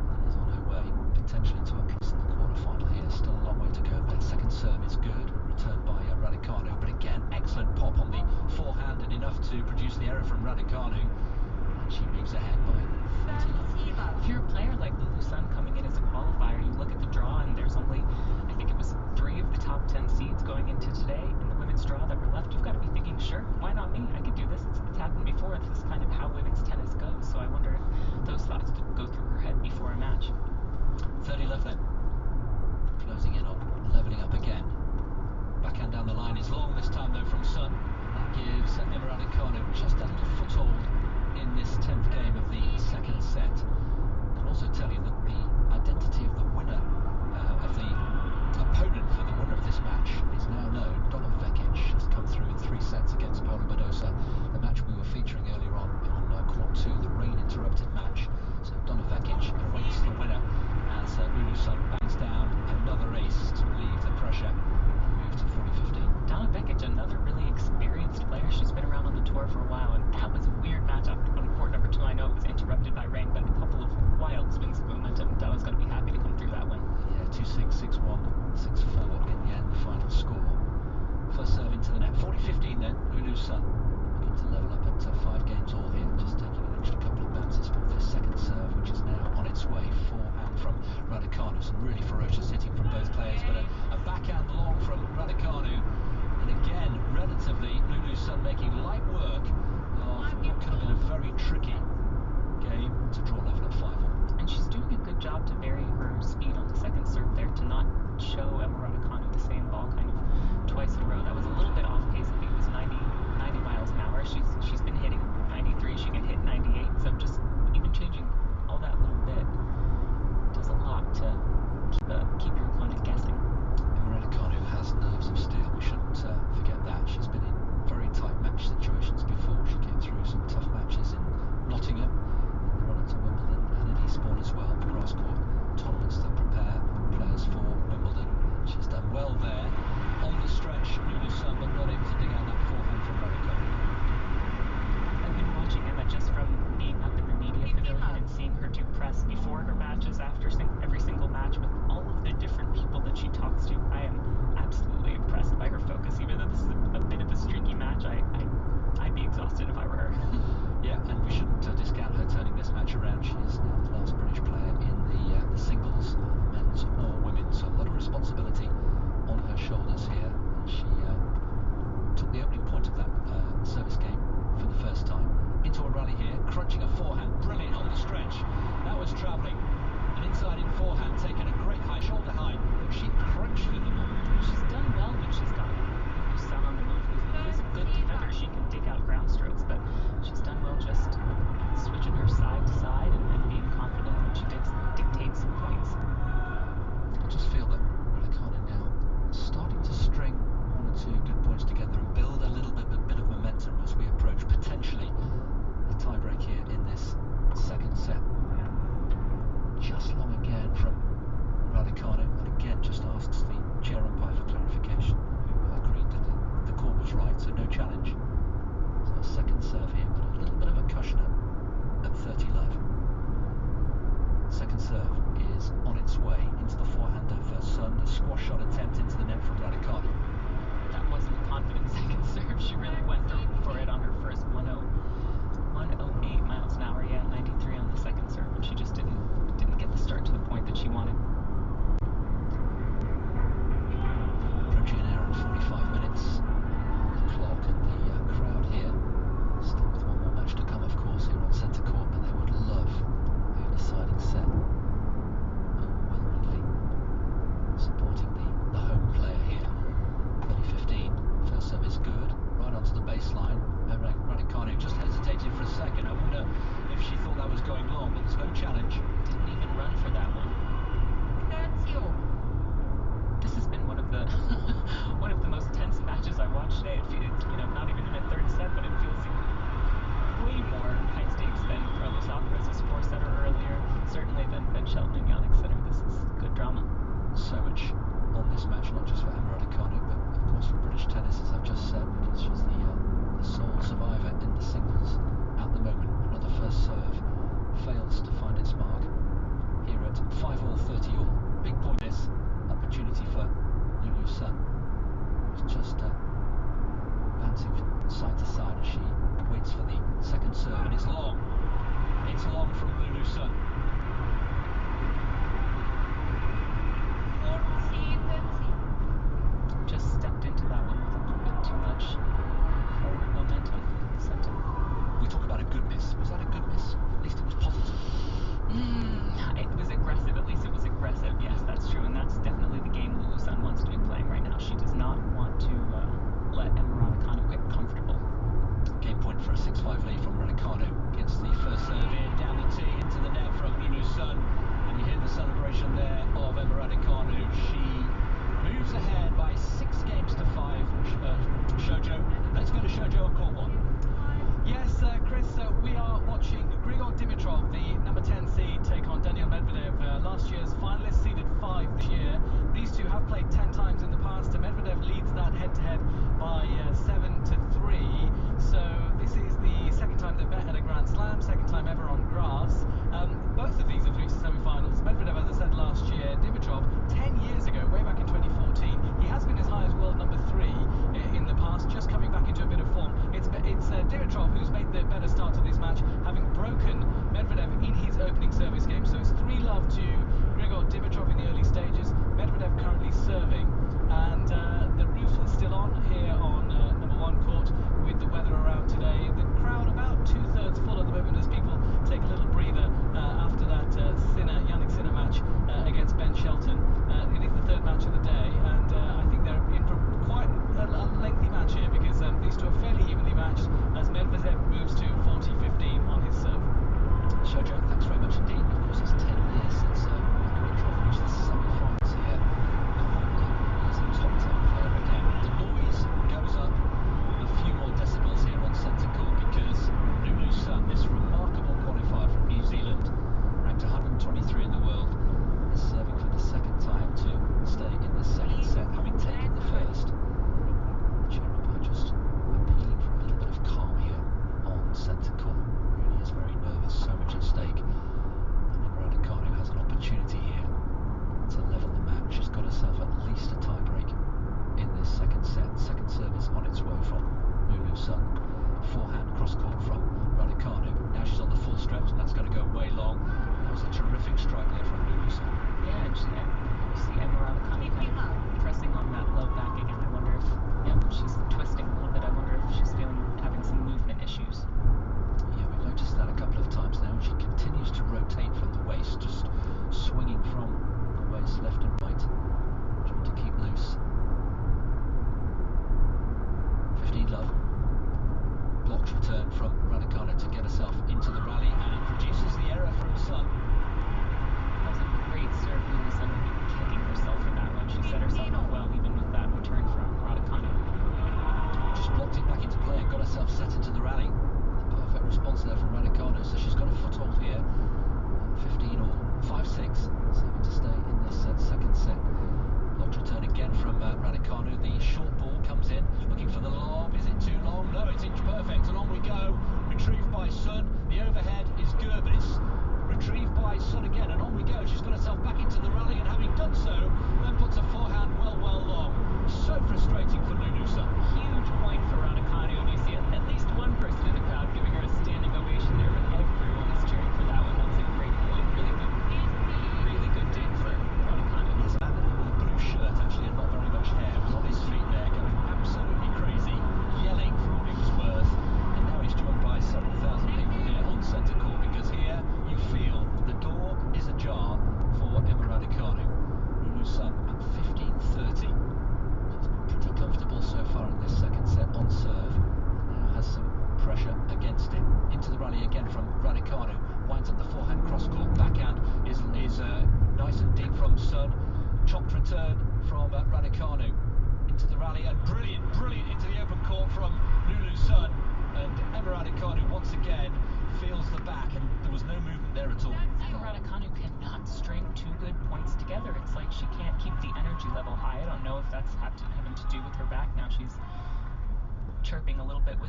And is on her way potentially to a place in the quarter-final here. Still a long way to go. That second serve is good, returned by Raducanu, but again, excellent pop on the forehand and enough to produce the error from Raducanu, and she moves ahead by 30. If you're a player like Lulu Sun coming in as a qualifier, some really ferocious hitting from both players, but a backhand long from Raducanu. And again, relatively, Lulu's Sun making light work of what could have been a very tricky game to draw level at 5-all. And she's doing a good job to vary her speed on the second serve there, to not show Emma Raducanu the same ball kind of twice in a row. That was a little bit off pace. I think it was 90 miles an hour. She's been hitting 93. She can hit 98. So just even changing all that little bit does a lot to keep your opponent guessing. Emma Raducanu has nerves of steel. We shouldn't forget that. She's been in very tight match situations before. She came through some tough matches in Nottingham in the run-up to Wimbledon and in Eastbourne as well. Grass court tournaments to prepare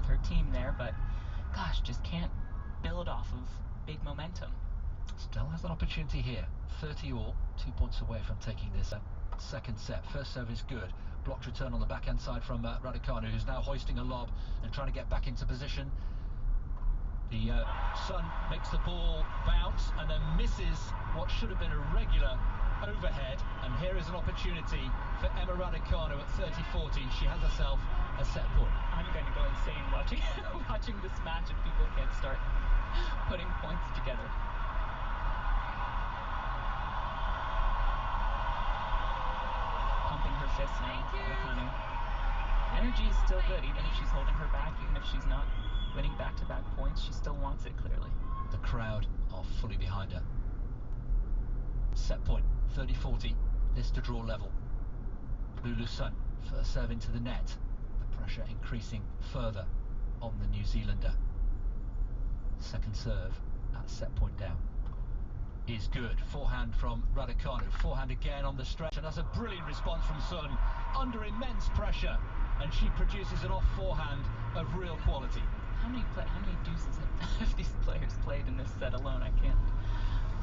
with her team there, but gosh, just can't build off of big momentum. Still has an opportunity here. 30 all, 2 points away from taking this second set. First serve is good. Blocked return on the backhand side from Raducanu, who's now hoisting a lob and trying to get back into position. The Sun makes the ball bounce and then misses what should have been a regular overhead, and here is an opportunity for Emma Raducanu at 30-40. She has herself a set point. I'm going to go insane watching watching this match if people can't start putting points together. Pumping her fists now, Raducanu. Energy is still good, even if she's holding her back, even if she's not winning back-to-back points, she still wants it clearly. The crowd are fully behind her. Set point, 30-40, this to draw level. Lulu Sun, first serve into the net. The pressure increasing further on the New Zealander. Second serve at set point down is good. Forehand from Raducanu, forehand again on the stretch, and that's a brilliant response from Sun under immense pressure, and she produces an off forehand of real quality. How many deuces have these players played in this set alone? I can't.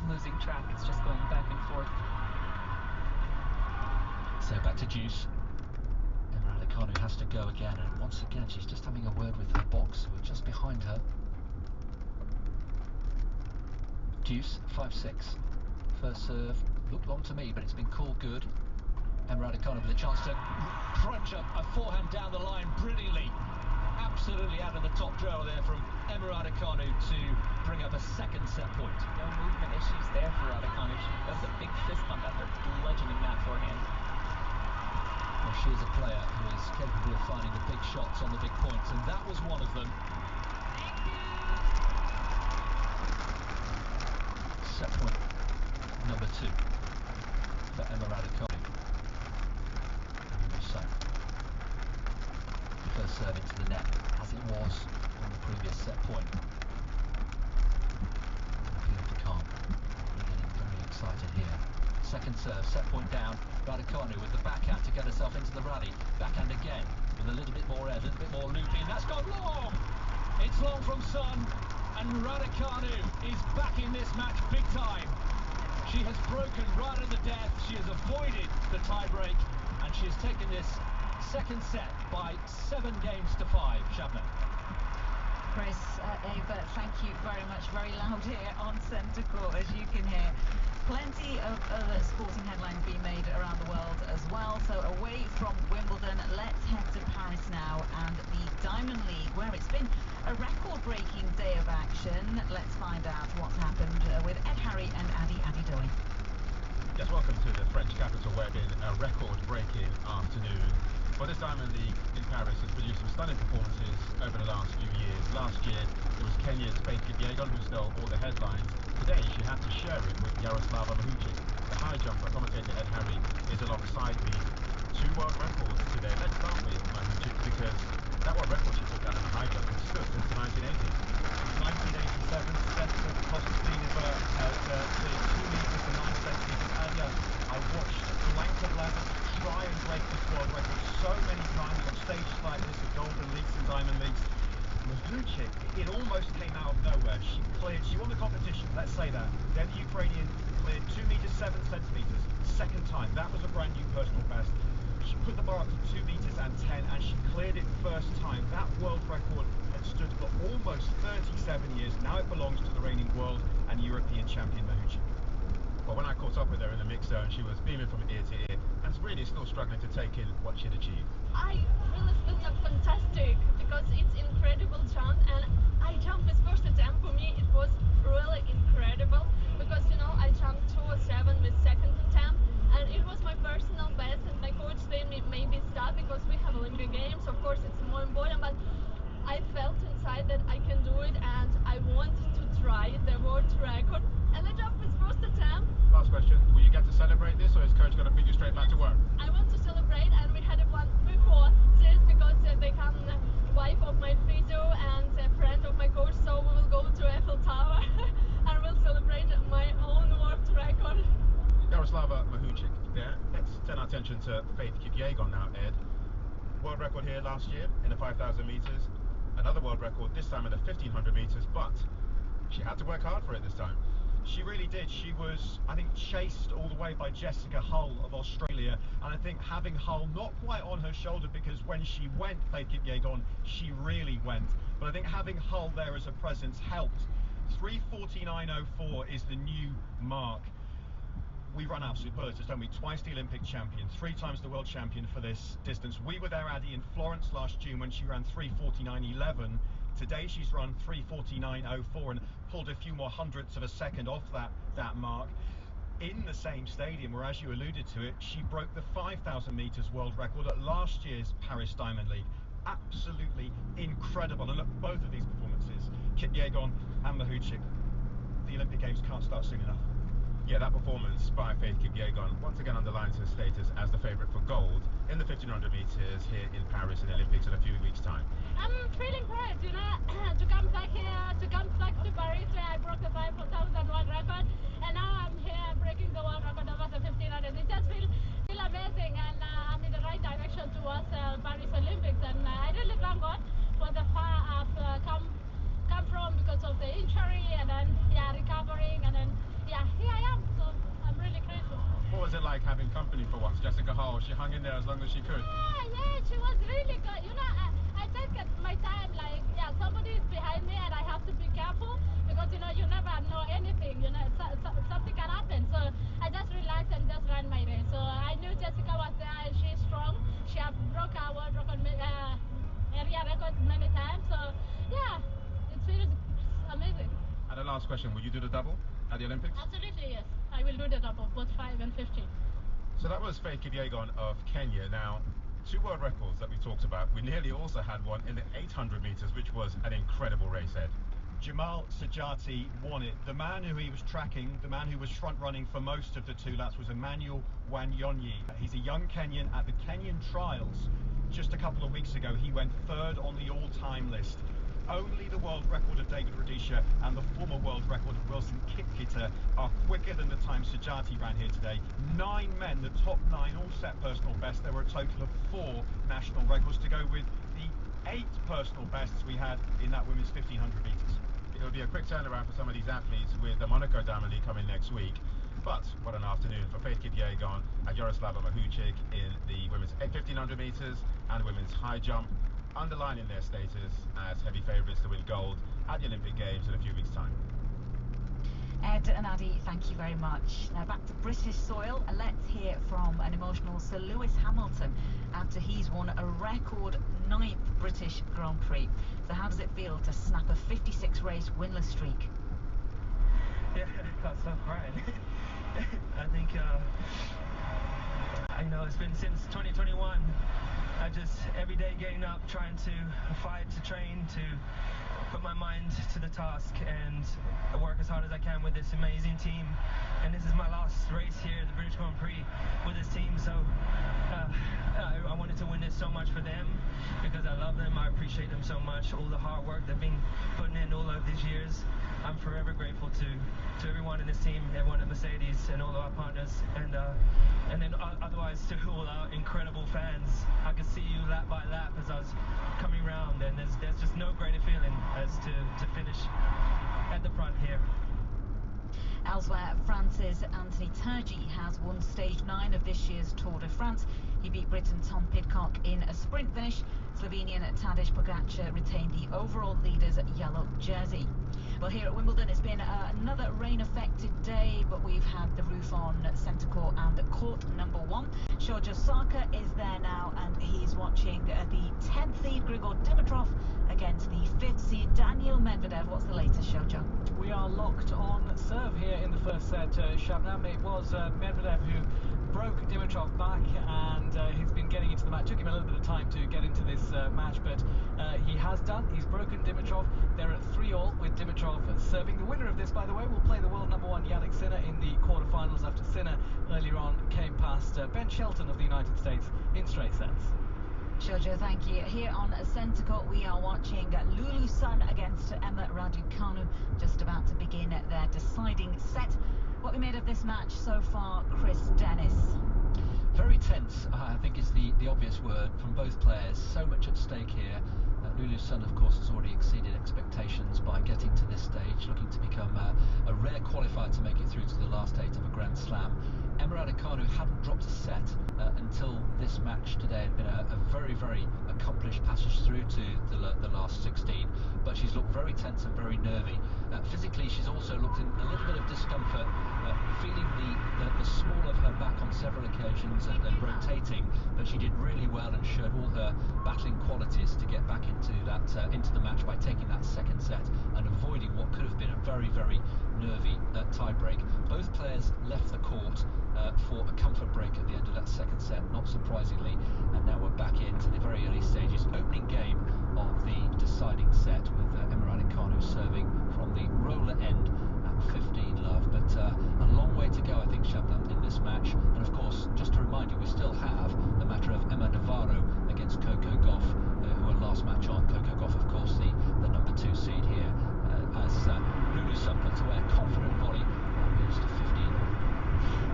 I'm losing track. It's just going back and forth. So back to deuce. And Raducanu has to go again, and once again she's just having a word with her box, who are just behind her. Deuce, 5-6. First serve looked long to me, but it's been called good. And Raducanu with a chance to crunch up a forehand down the line brilliantly. Absolutely out of the top drawer there from Emma Raducanu to bring up a second set point. No movement issues there for Raducanu. She does a big fist bump after bludgeoning that forehand. Well, she is a player who is capable of finding the big shots on the big points, and that was one of them. Set point number 2 for Emma Raducanu. First serve into the net, as it was on the previous set point. Appeal to calm. We're getting very excited here. Second serve, set point down. Raducanu with the backhand to get herself into the rally. Backhand again with a little bit more air, a little bit more loopy, and that's gone long! It's long from Sun, and Raducanu is back in this match big time. She has broken right at the death. She has avoided the tie break, and she has taken this second set by 7 games to 5. Shabna. Chris, Ava, thank you very much. Very loud here on Centre Court, as you can hear. Plenty of other sporting headlines being made around the world as well. So away from Wimbledon, let's head to Paris now and the Diamond League, where it's been a record-breaking day of action. Let's find out what's happened with Ed Harry and Adi Doy. Yes, welcome to the French capital, where it's been a record-breaking afternoon. Well, this Diamond League in Paris has produced some stunning performances over the last few years. Last year, it was Kenya's Faith Kipyegon who stole all the headlines. Today, she had to share it with Yaroslava Mahuchik. The high jumper, commentator Ed Harry, is alongside me. 2 world records today. Let's start with Mahuchik, because that world record she took out of the high jump has stood since the 1980s. 1987, set for Kostadinova at 2 meters and 9 centimeters. Earlier, I watched Blanca Blazek try and break this world record so many times on stages like this, at Golden Leagues and Diamond Leagues. Mahuchik, it almost came out of nowhere. She won the competition, let's say that. Then the Ukrainian cleared 2 meters 7 centimeters, second time. That was a brand new personal best. She put the bar up to 2 meters and 10, and she cleared it first time. That world record had stood for almost 37 years. Now it belongs to the reigning world and European champion Mahuchik. Well, when I caught up with her in the mix zone, she was beaming from ear to ear and really still struggling to take in what she'd achieved. I really feel fantastic, because it's incredible jump, and I jumped this first attempt. For me, it was really incredible, because I jumped 207 with second attempt, and it was my personal best. And my coach said maybe stop, because we have Olympic Games. Of course, it's more important, but I felt inside that I can do it, and I want to try the world record. And I jumped with first attempt. Last question, will you get to celebrate this, or is coach going to put you straight back to work? I want to celebrate, and we had one before this, because they come wife of my physio and a friend of my coach, so we will go to Eiffel Tower and we'll celebrate my own world record. Yaroslava Mahuchik there. Let's turn our attention to Faith Kipyegon now, Ed. World record here last year in the 5,000 meters. another world record, this time in the 1500 meters, but she had to work hard for it this time. She really did. She was, I think, chased all the way by Jessica Hull of Australia, and I think having Hull not quite on her shoulder, because when she went, Faith Kipyegon, she really went, but I think having Hull there as a presence helped. 3:49.04 is the new mark. We run out of superlatives, don't we? Twice the Olympic champion, 3 times the world champion for this distance. We were there, Addy, in Florence last June when she ran 3:49.11. Today she's run 3:49.04 and pulled a few more hundredths of a second off that mark. In the same stadium where, as you alluded to it, she broke the 5,000 meters world record at last year's Paris Diamond League. Absolutely incredible. And look, both of these performances, Kipyegon and Mahuchik, the Olympic Games can't start soon enough. Yeah, that performance by Faith Kipyegon once again underlines her status as the favourite for gold in the 1500 metres here in Paris in the Olympics in a few weeks' time. I'm feeling great, you know, to come back here, to come back to Paris where I broke the 5,000 world record, and now I'm here breaking the world record over the 1500. It just feel amazing, and I'm in the right direction towards Paris Olympics, and I really thank God for the far I've come from because of the injury, and then recovering, and then here I am, so I'm really grateful. What was it like having company for once? Jessica Hull, she hung in there as long as she could. Yeah, she was really good. You know, I take my time, like, somebody is behind me and I have to be careful because, you know, you never know anything, you know, something can happen. So I just relaxed and just ran my race. So I knew Jessica was there and she's strong. She has broke our world record, area record many times. So yeah, it feels amazing. And the last question, will you do the double at the Olympics? Absolutely, yes. I will do the double, both 5 and 15. So that was Faith Kipyegon of Kenya. Now, 2 world records that we talked about. We nearly also had one in the 800 metres, which was an incredible race, Ed. Jamal Sajati won it. The man who he was tracking, the man who was front-running for most of the 2 laps was Emmanuel Wanyonyi. He's a young Kenyan at the Kenyan Trials. Just a couple of weeks ago, he went 3rd on the all-time list. Only the world record of David Rudisha and the former world record of Wilson Kipketer are quicker than the time Sajati ran here today. 9 men, the top 9, all set personal best. There were a total of 4 national records to go with the 8 personal bests we had in that women's 1500 metres. It'll be a quick turnaround for some of these athletes with the Monaco Diamond League coming next week. But what an afternoon for Faith Kipyegon and Yaroslava Mahuchik in the women's 1500 metres and women's high jump, underlining their status as heavy favourites to win gold at the Olympic Games in a few weeks' time. Ed and Addy, thank you very much. Now back to British soil, let's hear from an emotional Sir Lewis Hamilton after he's won a record 9th British Grand Prix. So how does it feel to snap a 56 race winless streak? Yeah, that's so great. I think, you know, it's been since 2021. I just, every day getting up, trying to fight, to train, to put my mind to the task and work as hard as I can with this amazing team. And this is my last race here at the British Grand Prix with this team, so I wanted to win this so much for them because I love them, I appreciate them so much, all the hard work they've been putting in all of these years. I'm forever grateful to everyone in this team, everyone at Mercedes and all of our partners, and then otherwise to all our incredible fans. I could see you lap by lap as I was coming round, and there's just no greater feeling as to finish at the front here. Elsewhere, France's Anthony Turgey has won stage 9 of this year's Tour de France. He beat Briton Tom Pidcock in a sprint finish. Slovenian Tadej Pogacar retained the overall leader's yellow jersey. Well, here at Wimbledon, it's been another rain-affected day, but we've had the roof on centre court and court number 1. Shoja Osaka is there now, and he's watching the 10th seed Grigor Dimitrov against the 5th seed Daniil Medvedev. What's the latest, Shoja? We are locked on serve here in the first set. Shabnam, it was Medvedev who broke Dimitrov back, and he's been getting into the match. Took him a little bit of time to get into this match, but he has done. He's broken Dimitrov. They're at 3-all with Dimitrov serving. The winner of this, by the way, will play the world number 1 Yannick Sinner in the quarterfinals after Sinner earlier on came past Ben Shelton of the United States in straight sets. Shoja, thank you. Here on centre court, we are watching Lulu Sun against Emma Raducanu, just about to begin their deciding set. What we made of this match so far, Chris Dennis? Very tense. confidence, I think, is the obvious word from both players. So much at stake here. Lulu's son, of course, has already exceeded expectations by getting to this stage, looking to become a rare qualifier to make it through to the last 8 of a Grand Slam. Emma Raducanu hadn't dropped a set until this match today. Had been a very, very accomplished passage through to the last 16, but she's looked very tense and very nervy. Physically, she's also looked in a little bit of discomfort, feeling the small of her back on several occasions and rotating, but she did really well and showed all her battling qualities to get back into the match by taking that second set and avoiding what could have been a very, very nervy tie-break. Both players left the court for a comfort break at the end of that second set, not surprisingly, and now we're back into the very early stages. Opening game of the deciding set with Emma Raducanu serving from the roller end at 15 love, but a long way to go, I think, Shabnam, in this match. And of course, just to remind you, we still have the matter of Emma Navarro against Coco Gauff, who are last match on. Coco Gauff, of course, the number 2 seed here, as Lulu Sun puts away a confident volley and moves to 15.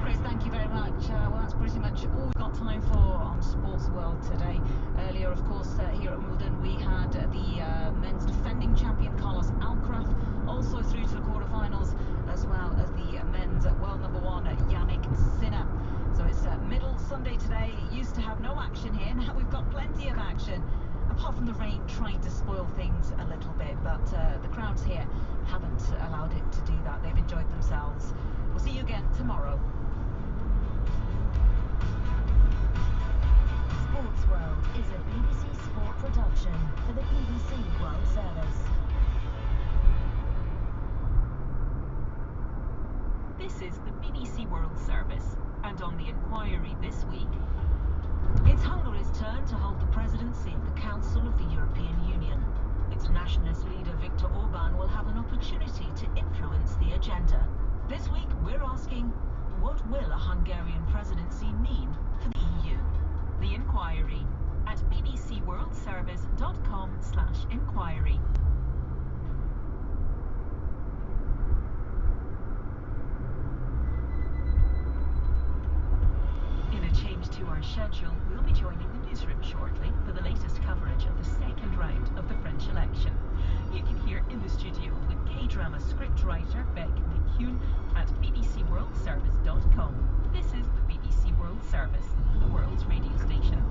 Chris, thank you very much. Well, that's pretty much all we've got time for on Sports World today. Earlier, of course, here at Wimbledon, we had the men's defending champion Carlos Alcaraz also through to the quarterfinals, as well as the men's world number 1 Yannick Sinner. So it's middle Sunday today. It used to have no action here. Now we've got plenty of action, apart from the rain trying to spoil things a little bit. But the crowds here haven't allowed it to do that. They've enjoyed themselves. We'll see you again tomorrow. Sports World is a BBC Sport production for the BBC World Service. This is the BBC World Service, and on the inquiry this week, it's Hungary's turn to hold the presidency of the Council of the European Union. Its nationalist leader Viktor Orban will have an opportunity to influence the agenda. This week we're asking, what will a Hungarian presidency mean for the EU? The inquiry at bbcworldservice.com/inquiry. In a change to our schedule, we'll be joining the newsroom shortly for the latest coverage of the second round of the French election. You can hear in the studio with K-drama scriptwriter Beck McHugh at bbcworldservice.com. This is the BBC World Service, the world's radio station.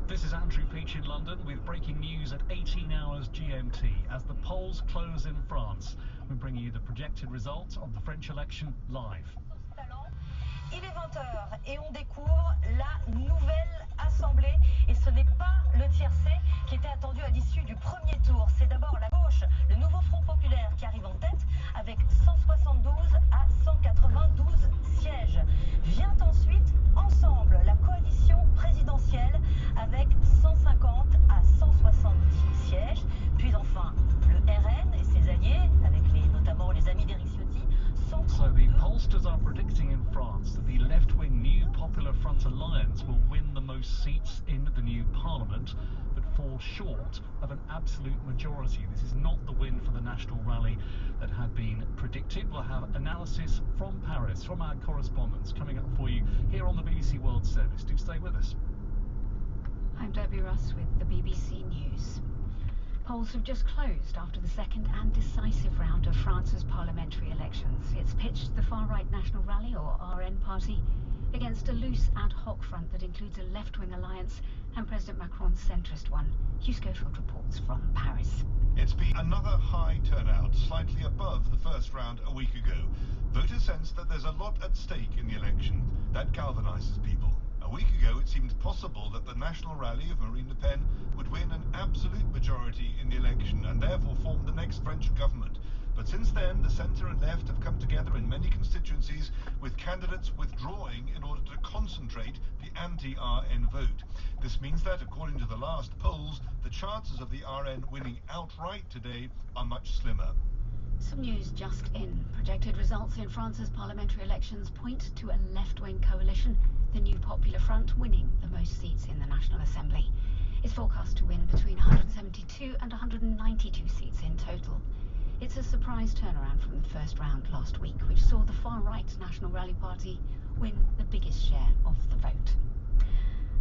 This is Andrew Peach in London with breaking news at 18 hours GMT. As the polls close in France, we're bringing you the projected results of the French election live. Il est 20h et on découvre la nouvelle assemblée. Et ce n'est pas le tiercé qui était attendu à l'issue du premier tour. C'est d'abord la gauche, le nouveau Front populaire qui arrive en tête avec 172 à 192 sièges. Vient ensuite Ensemble, la coalition présidentielle avec 150 à 170 sièges. Puis enfin le RN et ses alliés, avec notamment les amis d'Éric Ciotti. So the pollsters are predicting in France that the left-wing New Popular Front alliance will win the most seats in the new parliament, but fall short of an absolute majority. This is not the win for the National Rally that had been predicted. We'll have analysis from Paris, from our correspondents, coming up for you here on the BBC World Service. Do stay with us. I'm Debbie Russ with the BBC News. Polls have just closed after the second and decisive round of France's parliamentary elections. It's pitched the far-right National Rally, or RN party, against a loose ad hoc front that includes a left-wing alliance and President Macron's centrist one. Hugh Schofield reports from Paris. It's been another high turnout, slightly above the first round a week ago. Voters sense that there's a lot at stake in the election. That galvanizes people. A week ago, it seemed possible that the National Rally of Marine Le Pen would win an absolute majority in the election and therefore form the next French government. But since then, the centre and left have come together in many constituencies, with candidates withdrawing in order to concentrate the anti-RN vote. This means that, according to the last polls, the chances of the RN winning outright today are much slimmer. Some news just in. Projected results in France's parliamentary elections point to a left-wing coalition, the New Popular Front, winning the most seats in the National Assembly. It's forecast to win between 172 and 192 seats in total. a surprise turnaround from the first round last week, which saw the far-right National Rally Party win the biggest share of the vote.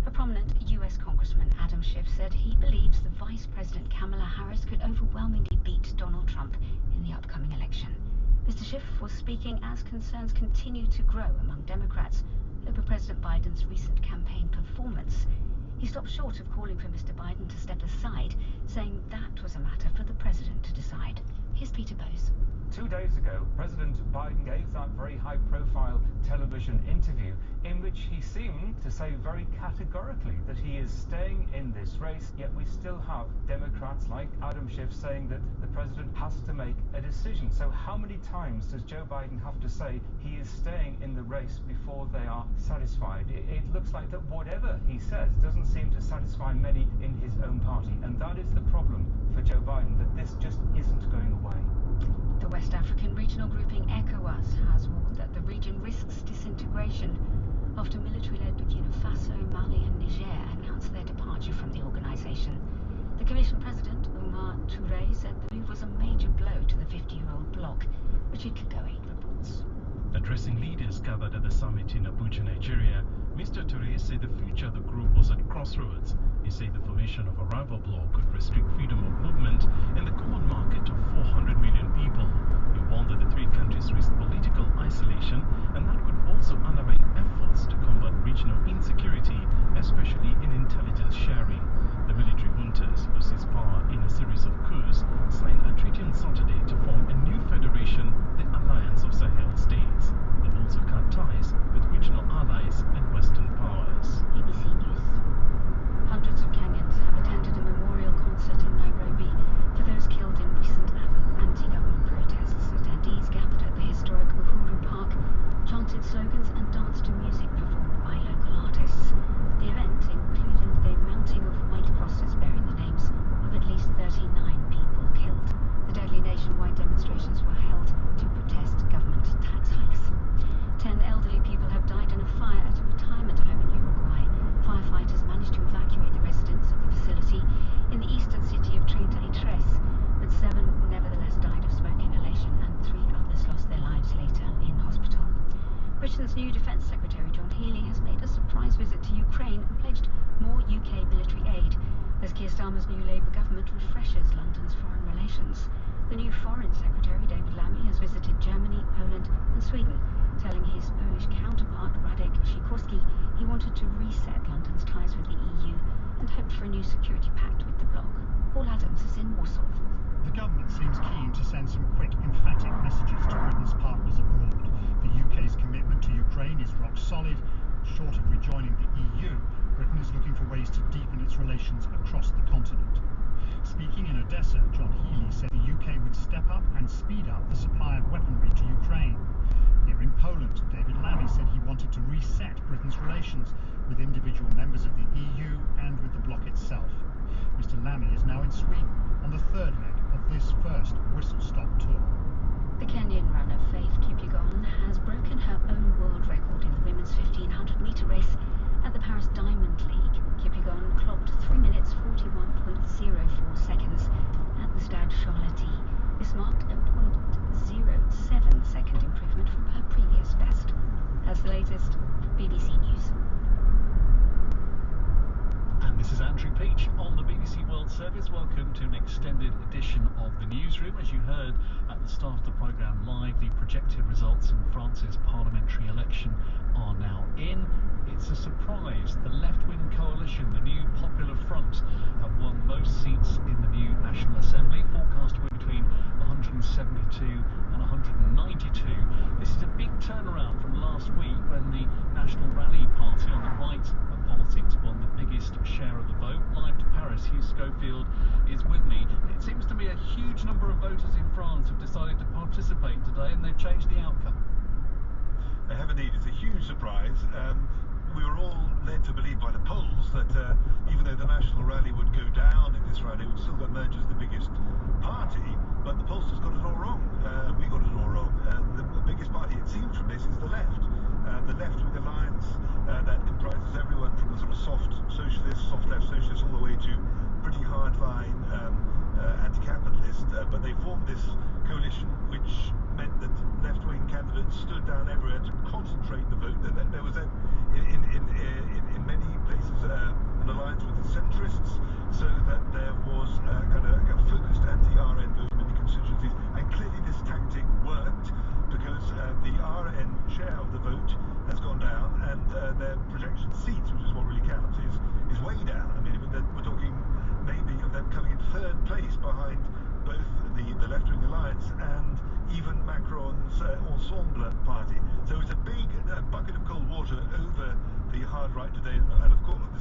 A prominent US Congressman, Adam Schiff, said he believes the Vice President Kamala Harris could overwhelmingly beat Donald Trump in the upcoming election. Mr. Schiff was speaking as concerns continue to grow among Democrats over President Biden's recent campaign performance. He stopped short of calling for Mr. Biden to step aside, saying that was a matter for the president to decide. Here's Peter Bose. 2 days ago, President Biden gave that very high-profile television interview in which he seemed to say very categorically that he is staying in this race, yet we still have Democrats like Adam Schiff saying that the president has to make a decision. So how many times does Joe Biden have to say he is staying in the race before they are satisfied? It looks like that whatever he says doesn't seem to satisfy many in his own party, and that is the problem for Joe Biden, that this just isn't going away. The West African regional grouping ECOWAS has warned that the region risks disintegration after military-led Burkina Faso, Mali and Niger announced their departure from the organisation. The Commission President, Omar Touré, said the move was a major blow to the 50-year-old bloc. Richard Kagoe reports. Addressing leaders gathered at the summit in Abuja, Nigeria, Mr. Touré said the future of the group was at crossroads. He said the formation of a rival bloc could restrict freedom of movement in the common market of 400 million people. He warned that the three countries risk political isolation, and that could also undermine efforts to combat regional insecurity, especially in intelligence sharing. The military juntas, who seized power in a series of coups, signed a treaty on Saturday to form a new federation, the Alliance of Sahel States. They've also cut ties with regional allies and Western powers. BBC News. Hundreds of Kenyans have attended a memorial concert in Nairobi for those killed in recent anti-government protests. Attendees gathered at the historic Uhuru Park, chanted slogans and danced to music performed by local artists. The event included the mounting of white crosses bearing the names of at least 39 people killed. The deadly nationwide demonstrations were held to protest government tax hikes. 10 elderly people have died in a fire at a retirement home in Uruguay. Firefighters managed to evacuate the residents of the facility in the eastern city of 33, but 7 nevertheless died of smoke inhalation and 3 others lost their lives later in hospital. Britain's new Defence Secretary John Healey has made a surprise visit to Ukraine and pledged more UK military aid as Keir Starmer's new Labour government refreshes London's foreign relations. The new Foreign Secretary David Lammy has visited Germany, Poland and Sweden, telling his Polish counterpart Radek Sikorski he wanted to reset London's ties with the EU and hoped for a new security pact with the bloc. Paul Adams is in Warsaw. The government seems keen to send some quick, emphatic messages to Britain's partners abroad. The UK's commitment to Ukraine is rock solid. Short of rejoining the EU, Britain is looking for ways to deepen its relations across the continent. Speaking in Odessa, John Healey said the UK would step up and speed up the supply of weaponry to Ukraine. Here in Poland, David Lammy said he wanted to reset Britain's relations with individual members of the EU and with the bloc itself. Mr. Lammy is now in Sweden on the third leg of this first whistle-stop tour. The Kenyan runner Faith Kipyegon has broken her own world record in the women's 1500-metre race at the Paris Diamond League. Kipyegon clocked 3 minutes 41.04 seconds at the Stade Charlotte. This marked a 0.07 second improvement from her previous best. That's the latest. BBC News. And this is Andrew Peach on the BBC World Service. Welcome to an extended edition of the newsroom. As you heard at the start of the programme live, the projected results in France's parliamentary election are now in. It's a surprise. The left-wing coalition, the new Popular Front, have won most seats in the new National Assembly, forecast to win between 172 and 192. This is a big turnaround from last week when the National Rally Party on the right of politics won the biggest share of the vote. Live to Paris, Hugh Schofield is with me. It seems to me a huge number of voters in France have decided to participate today, and they've changed the outcome. They have indeed. It's a huge surprise. We were all led to believe by the polls that even though the National Rally would go down in this round, it would still emerge as the biggest party, but the pollsters got it all wrong. We got it all wrong. The biggest party, it seems from this, is the left. The left-wing alliance that comprises everyone from the sort of soft socialists, soft left socialists, all the way to pretty hardline anti-capitalist, but they formed this coalition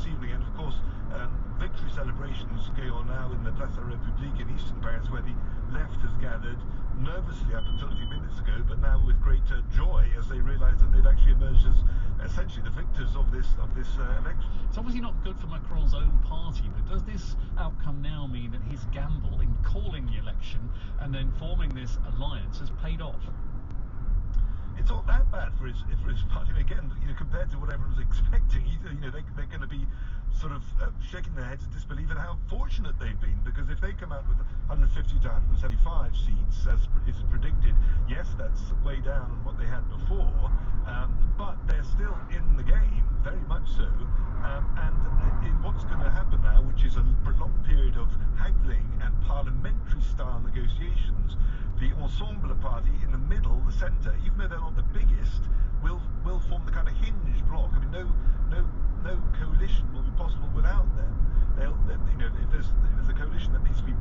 this evening, and of course victory celebrations going on now in the Place de la République in eastern Paris, where the left has gathered nervously up until a few minutes ago, but now with great joy as they realise that they've actually emerged as essentially the victors of this election. It's obviously not good for Macron's own party, but does this outcome now mean that his gamble in calling the election and then forming this alliance has paid off? It's not that bad for his party. Again, compared to what everyone was expecting, they're going to be sort of shaking their heads in disbelief at how fortunate they've been, because if they come out with 150 to 175 seats, as is predicted, yes, that's way down on what they had before, but they're still in the game, very much so, and in what's going to happen now, which is a prolonged period of haggling and parliamentary-style negotiations, the Ensemble party in the middle, the centre, even though they're not the biggest, will form the kind of hinge block. I mean, no coalition will be possible without them. If there's a coalition that needs to be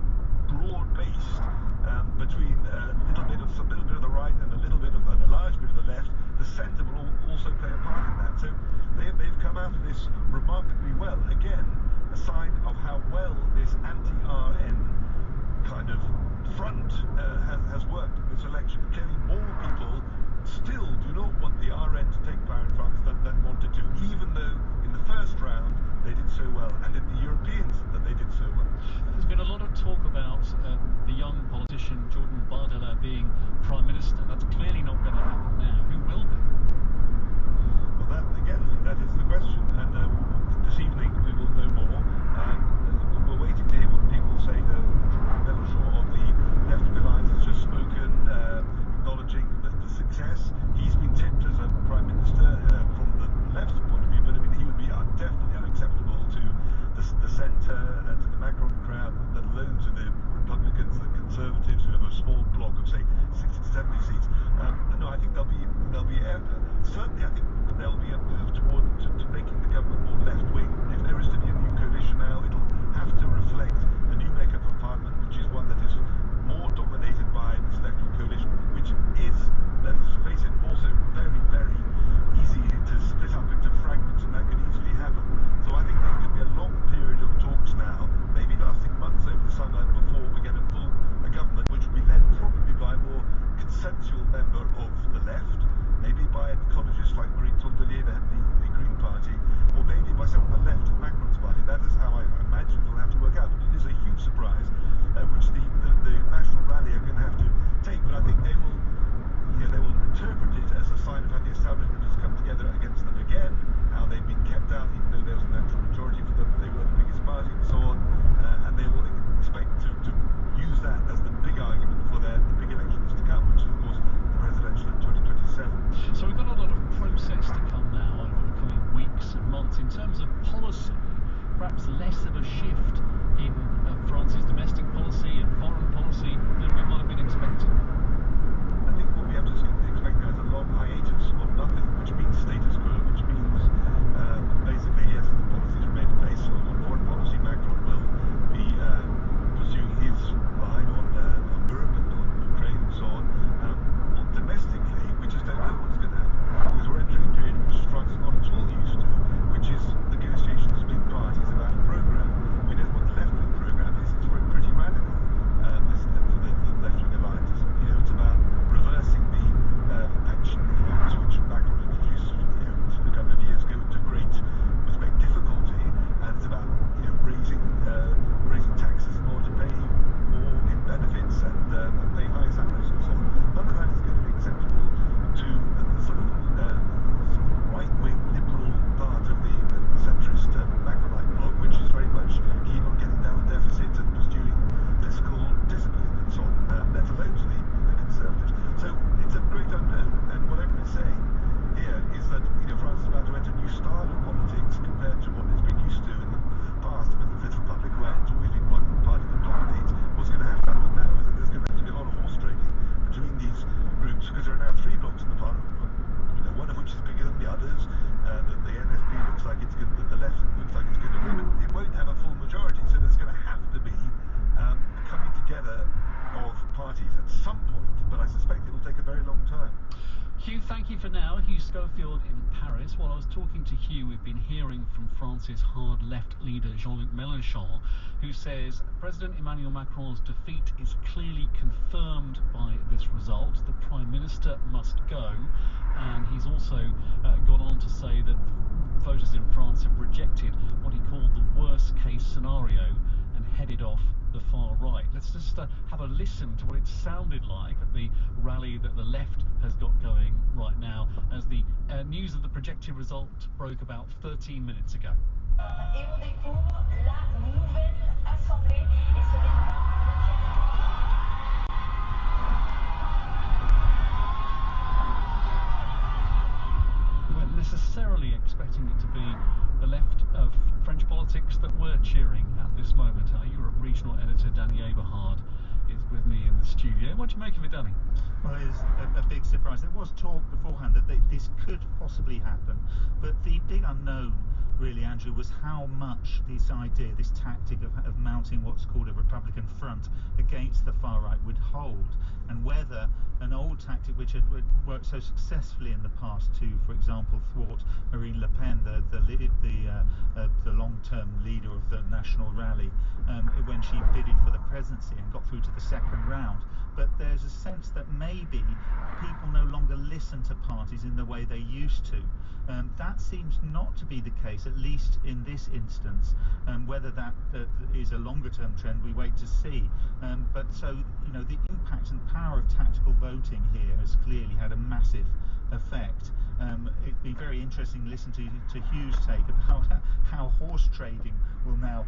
broad-based between a little bit of the right and a large bit of the left, the centre will also play a part in that. So they've come out of this remarkably well. Again, a sign of how well this anti-RN kind of front has worked in this election. Clearly more people still do not want the RN to take power in France than wanted to, even though in the first round they did so well, and in the Europeans that they did so well. There's been a lot of talk about the young politician Jordan Bardella being Prime Minister. That's clearly not going to happen now. Who will be? Well, that is the question, and this evening we will know more. We're waiting to hear what people say. Mélenchon of the Left Alliance has just spoken, acknowledging the success. He's been tipped as a Prime Minister from the left's point of view, but I mean, he would be definitely unacceptable to the centre, to the Macron crowd, let alone to the Republicans, the Conservatives, who have a small bloc of, say, 60 to 70 seats. No, I think certainly I think there'll be a move toward to making the government more left-wing. If there is to be a new coalition now, it'll have to reflect the new makeup of Parliament, which is one that is more dominated by this left-wing coalition, which is, let's face it, also very, very easy to split up into fragments, and that could easily happen. So I think there's going to be a long period of talks now, maybe lasting months over the summer, before we get a government, which will be led probably by a more consensual member of the left, maybe by an ecologist like Marie Tondelier, the Green Party, or maybe by someone on the left of Macron's party. That is how I imagine it'll have to work out. But it is a huge surprise, which the National Rally are going to have to take. But I think they will interpret it as a sign of how the establishment has come together against them again, how they've been kept out, even though there was a natural majority for them, they were the biggest party, and so on. And they will expect to use that as the big argument for the big elections to come, which is, of course, the presidential in 2027. So we've got a lot of process to come now over the coming weeks and months. In terms of policy, perhaps less of a shift in France's domestic policy and foreign policy than we might have been expecting. I think what we have to expect now is a long hiatus of nothing, which means status quo, which means basically, yes, the policies remain in place. On foreign policy, Macron will be pursuing his line on Europe and on Ukraine and so on. Domestically, we just don't know what's going to happen, because we're entering a period which France is not at all used to, which is negotiations between parties about a programme. We know what the left-wing programme is. It's pretty radical. For the left-wing alliance, it's about reversing the pension reforms which Macron introduced a couple of years ago with great difficulty, and it's about raising taxes in order to pay more in benefits and pay higher salaries and so on. None of that is going to be acceptable to the sort of right-wing liberal part of the centrist Macronite bloc, which is very much keen on getting down the deficit and pursuing fiscal discipline and so on, let alone to the Conservatives. So it's a great unknown, and what everyone's saying here is that France is about to enter a new style of politics compared to what it's been used to in the past with the Fifth Republic, where it's always been one party that dominates. What's going to have to happen now is that there's going to have to be a lot of horse trading between these groups, because there are now three blocks in the parliament, one of which is bigger than the others. The NFP looks like it's going to, the left looks like it's going to win, but it won't have a full majority, so there's going to have to be coming together of parties at some point, but I suspect it will take a very long time. Hugh, thank you for now. Hugh Schofield in Paris. While I was talking to Hugh, we've been hearing from France's hard left leader Jean-Luc Mélenchon, who says President Emmanuel Macron's defeat is clearly confirmed by this result. The Prime Minister must go. And he's also gone on to say that voters in France have rejected what he called the worst case scenario and headed off the far right. Let's just have a listen to what it sounded like at the rally that the left has got going right now as the news of the projected result broke about 13 minutes ago. Et on découvre la nouvelle assemblée et ce n'est pas Weren't necessarily expecting it to be the left of French politics that were cheering at this moment. Our Europe regional editor Danny Eberhard is with me in the studio. What do you make of it, Danny? Well, it's a big surprise. There was talk beforehand that this could possibly happen, but the big unknown really, Andrew, was how much this idea, this tactic of mounting what's called a Republican front against the far right would hold, and whether an old tactic which had worked so successfully in the past to, for example, thwart Marine Le Pen, the long-term leader of the National Rally, when she bidded for the presidency and got through to the second round. But there's a sense that maybe people no longer listen to parties in the way they used to. That seems not to be the case, at least in this instance. Whether that is a longer-term trend, we wait to see. But so, you know, the impact and power of tactical voting here has clearly had a massive effect. It'd be very interesting to listen to Hugh's take about how horse trading will now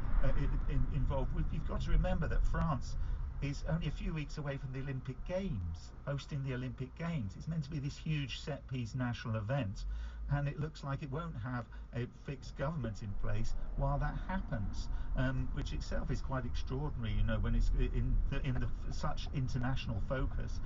involve. You've got to remember that France is only a few weeks away from the Olympic Games, hosting the Olympic Games. It's meant to be this huge set-piece national event, and it looks like it won't have a fixed government in place while that happens, which itself is quite extraordinary, you know, when it's in such international focus.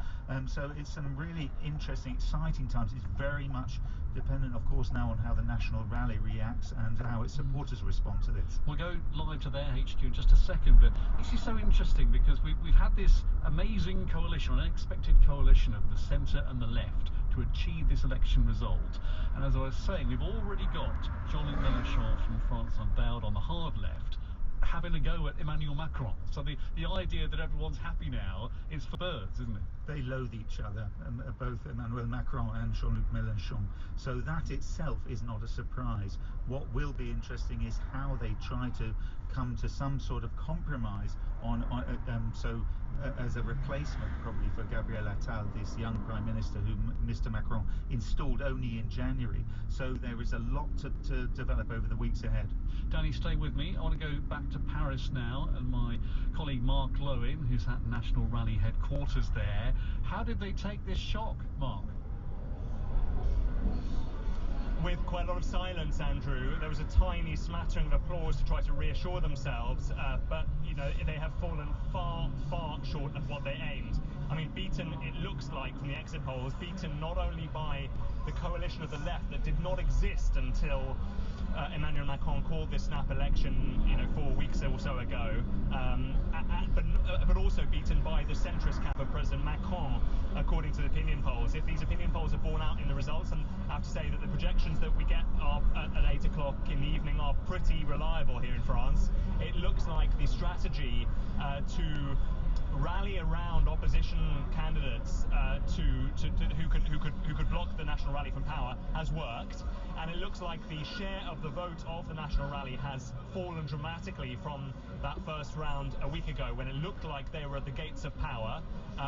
So it's some really interesting, exciting times. It's very much dependent, of course, now on how the National Rally reacts and how its supporters respond to this. We'll go live to their HQ in just a second, but this is so interesting because we've had this amazing coalition, an unexpected coalition of the centre and the left to achieve this election result. And as I was saying, we've already got Jean-Luc Mélenchon from France Unveiled on the hard left having a go at Emmanuel Macron. So the idea that everyone's happy now is for birds, isn't it? They loathe each other, both Emmanuel Macron and Jean-Luc Mélenchon. So that itself is not a surprise. What will be interesting is how they try to come to some sort of compromise as a replacement probably for Gabriel Attal, this young Prime Minister who Mr. Macron installed only in January. So there is a lot to develop over the weeks ahead. Danny, stay with me. I want to go back to Paris now, and my colleague Mark Lowen, who's at National Rally headquarters there. How did they take this shock, Mark? With quite a lot of silence, Andrew. There was a tiny smattering of applause to try to reassure themselves, but you know, they have fallen far, far short of what they aimed. I mean, beaten, it looks like from the exit polls, beaten not only by the coalition of the left that did not exist until Emmanuel Macron called this snap election, you know, 4 weeks or so ago, but also beaten by the centrist camp of President Macron, according to the opinion polls. If these opinion polls are borne out in the results, and I have to say that the projections that we get at 8 o'clock in the evening are pretty reliable here in France, it looks like the strategy to rally around opposition candidates who could block the National Rally from power has worked, and it looks like the share of the vote of the National Rally has fallen dramatically from that first round a week ago, when it looked like they were at the gates of power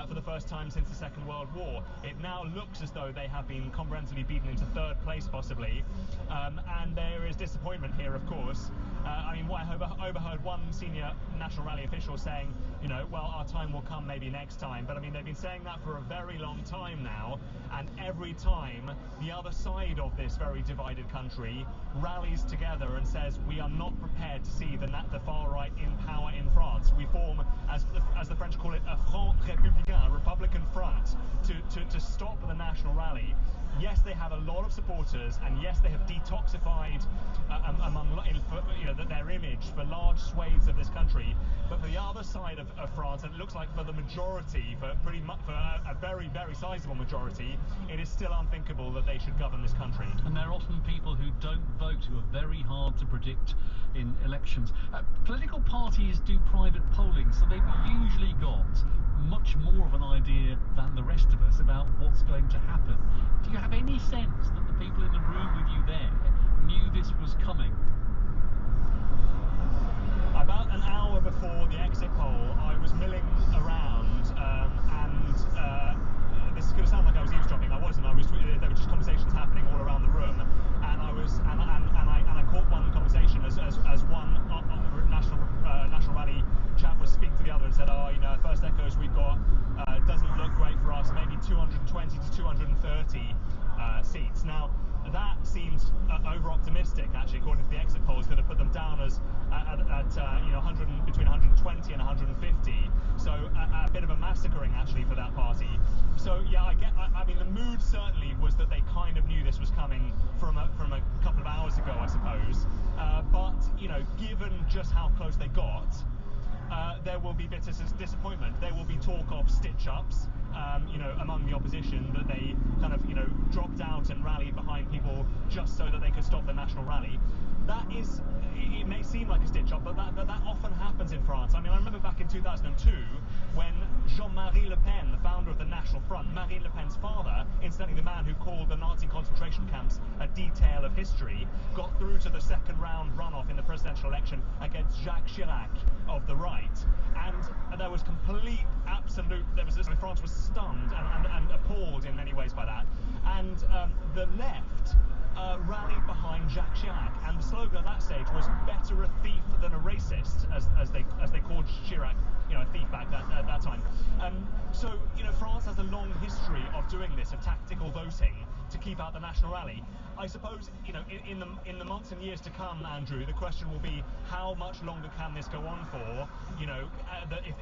for the first time since the Second World War. It now looks as though they have been comprehensively beaten into third place possibly, and there is disappointment here, of course. I mean, I overheard one senior National Rally official saying, you know, well, our time will come maybe next time. But I mean, they've been saying that for a very long time now, and every time the other side of this very divided country rallies together and says, we are not prepared to see the far right in power in France. We form, as the French call it, a Front Républicain, a Republican front, to stop the National Rally. Yes, they have a a lot of supporters, and yes, they have detoxified their image for large swathes of this country. But for the other side of France, and it looks like for the majority, for a very, very sizable majority, it is still unthinkable that they should govern this country. And they're often people who don't vote, who are very hard to predict in elections. Political parties do private polling, so they've usually got much more of an idea than the rest of us about what's going to happen. Do you have any sense that the people in the room with you there knew this was coming? About an hour before the exit poll, I was milling around, and this is going to sound like I was eavesdropping. I wasn't. There were just conversations happening all around the room, and I caught one conversation as one national rally chap was speaking to the other and said, "Oh, first echoes we've got doesn't look great for us. Maybe 220 to 230 seats." Now, that seems over-optimistic, actually, according to the exit polls that have put them down as between 120 and 150. So a bit of a massacring, actually, for that party. So yeah, I mean, the mood certainly was that they kind of knew this was coming from a couple of hours ago, I suppose. But given just how close they got, there will be bitter disappointment. There will be talk of stitch-ups, among the opposition, that they kind of, dropped out and rallied behind people just so that they could stop the national rally. It may seem like a stitch-up, but that often happens in France. I mean, I remember back in 2002 when Jean-Marie Le Pen, the founder of the National Front, Marine Le Pen's father, incidentally the man who called the Nazi concentration camps a detail of history, got through to the second round runoff in the presidential election against Jacques Chirac of the right. And there was France was stunned and appalled in many ways by that. And the left rallied behind Jacques Chirac, and the slogan at that stage was "Better a thief than a racist," as they called Chirac, a thief back at that time. So France has a long history of doing this, of tactical voting to keep out the national rally. I suppose in the months and years to come, Andrew, the question will be how much longer can this go on for?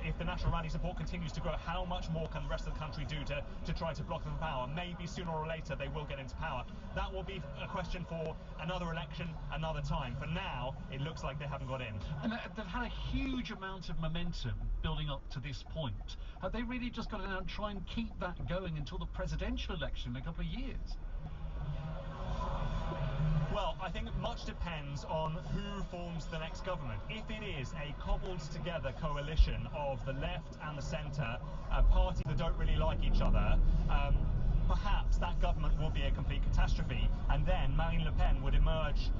If the national rally support continues to grow, how much more can the rest of the country do to try to block them from power? Maybe sooner or later they will get into power. That will be a question for another election, another time. For now, it looks like they haven't got in. And they've had a huge amount of momentum building up to this point. Have they really just got to now try and keep that going until the presidential election in a couple of years? Well, I think much depends on who forms the next government. If it is a cobbled together coalition of the left and the centre, parties that don't really like each other, perhaps that government will be a complete catastrophe, and then Marine Le Pen would emerge,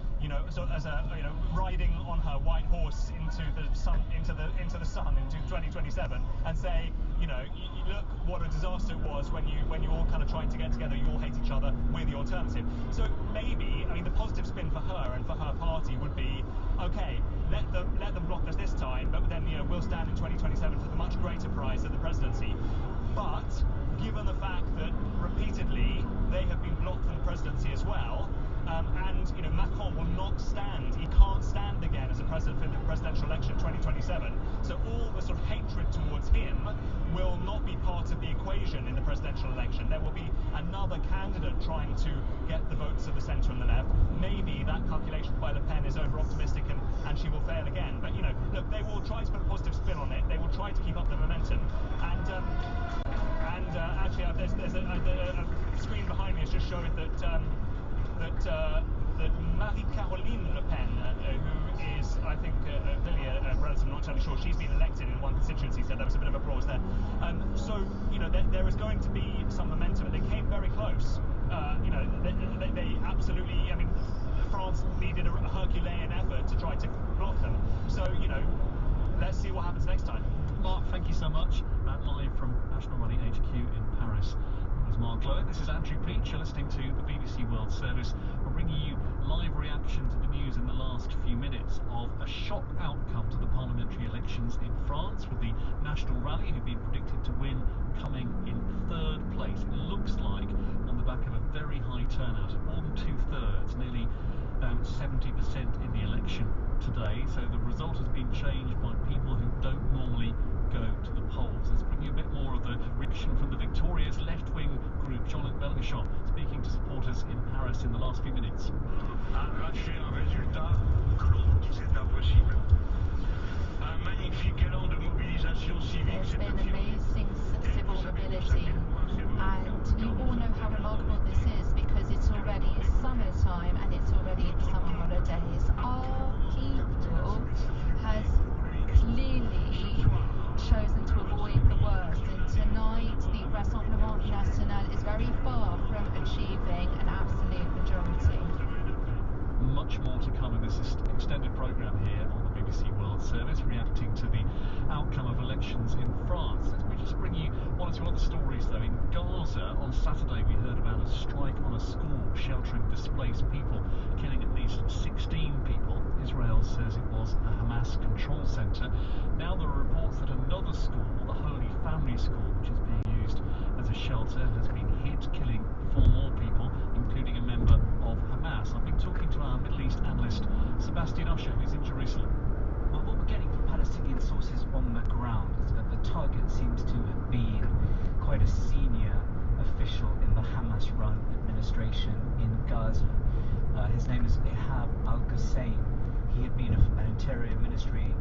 riding on her white horse into the sun into 2027, and say, look what a disaster it was when you all kind of tried to get together. You all hate each other. We're the alternative. So maybe, the positive spin for her and for her party would be, okay, let them block us this time, but then we'll stand in 2027 for the much greater prize of the presidency. But given the fact that repeatedly they have been blocked from the presidency as well, and Macron will not stand. He can't stand again as a president for the presidential election 2027. So all the sort of hatred towards him will not be part of the equation in the presidential election. There will be another candidate trying to get the votes of the centre and the left. Maybe that calculation by Le Pen is over-optimistic and she will fail again. But look, they will try to put a positive spin on it. They will try to keep up the momentum. And actually, there's a screen behind me has just showed that Marie-Caroline Le Pen, who is, I think, a relative, I'm not entirely sure, she's been elected in one constituency, so there was a bit of applause there. So, there is going to be some momentum. They came very close. They absolutely, France needed a Herculean effort to try to block them. So, let's see what happens next time. Mark, thank you so much. Live from National Rally HQ in Paris. That was Mark Lowe. This is Andrew Prix. You're listening to the BBC World Service. We're bringing you live reaction to the news in the last few minutes of a shock outcome to the parliamentary elections in France, with the National Rally, who've been predicted to win, coming in third place. It looks like on the back of a very high turnout, more than 2/3, nearly 70% in the election today. So the result has been changed by people who don't normally go to the polls. Let's bring you a bit more of the reaction from the victorious left-wing group. Jean-Luc Mélenchon speaking to supporters in in the last few minutes. Arracher un résultat que l'on dit c'est impossible. Un magnifique élan de mobilisation civique. There's been amazing civil mobility, and you all know how remarkable this is because it's already summertime and it's already summer holidays. Our people has clearly chosen to avoid the worst, and tonight the Rassemblement National is very far from achieving an absolute majority. Much more to come in this extended programme here on the BBC World Service, reacting to the outcome of elections in France. Let me just bring you one or two other stories though. In Gaza on Saturday we heard about a strike on a school sheltering displaced people, killing at least 16 people. Israel says it was a Hamas control centre. Now there are reports that another school, the Holy Family School, which is being used as a shelter, has been hit, killing 4 more people, including a member of Hamas. I've been talking to our Middle East analyst, Sebastian Usher, who's in Jerusalem. Well, what we're getting from Palestinian sources on the ground is that the target seems to have been quite a senior official in the Hamas-run administration in Gaza. His name is Ihab al-Hussein. He had been an Interior Ministry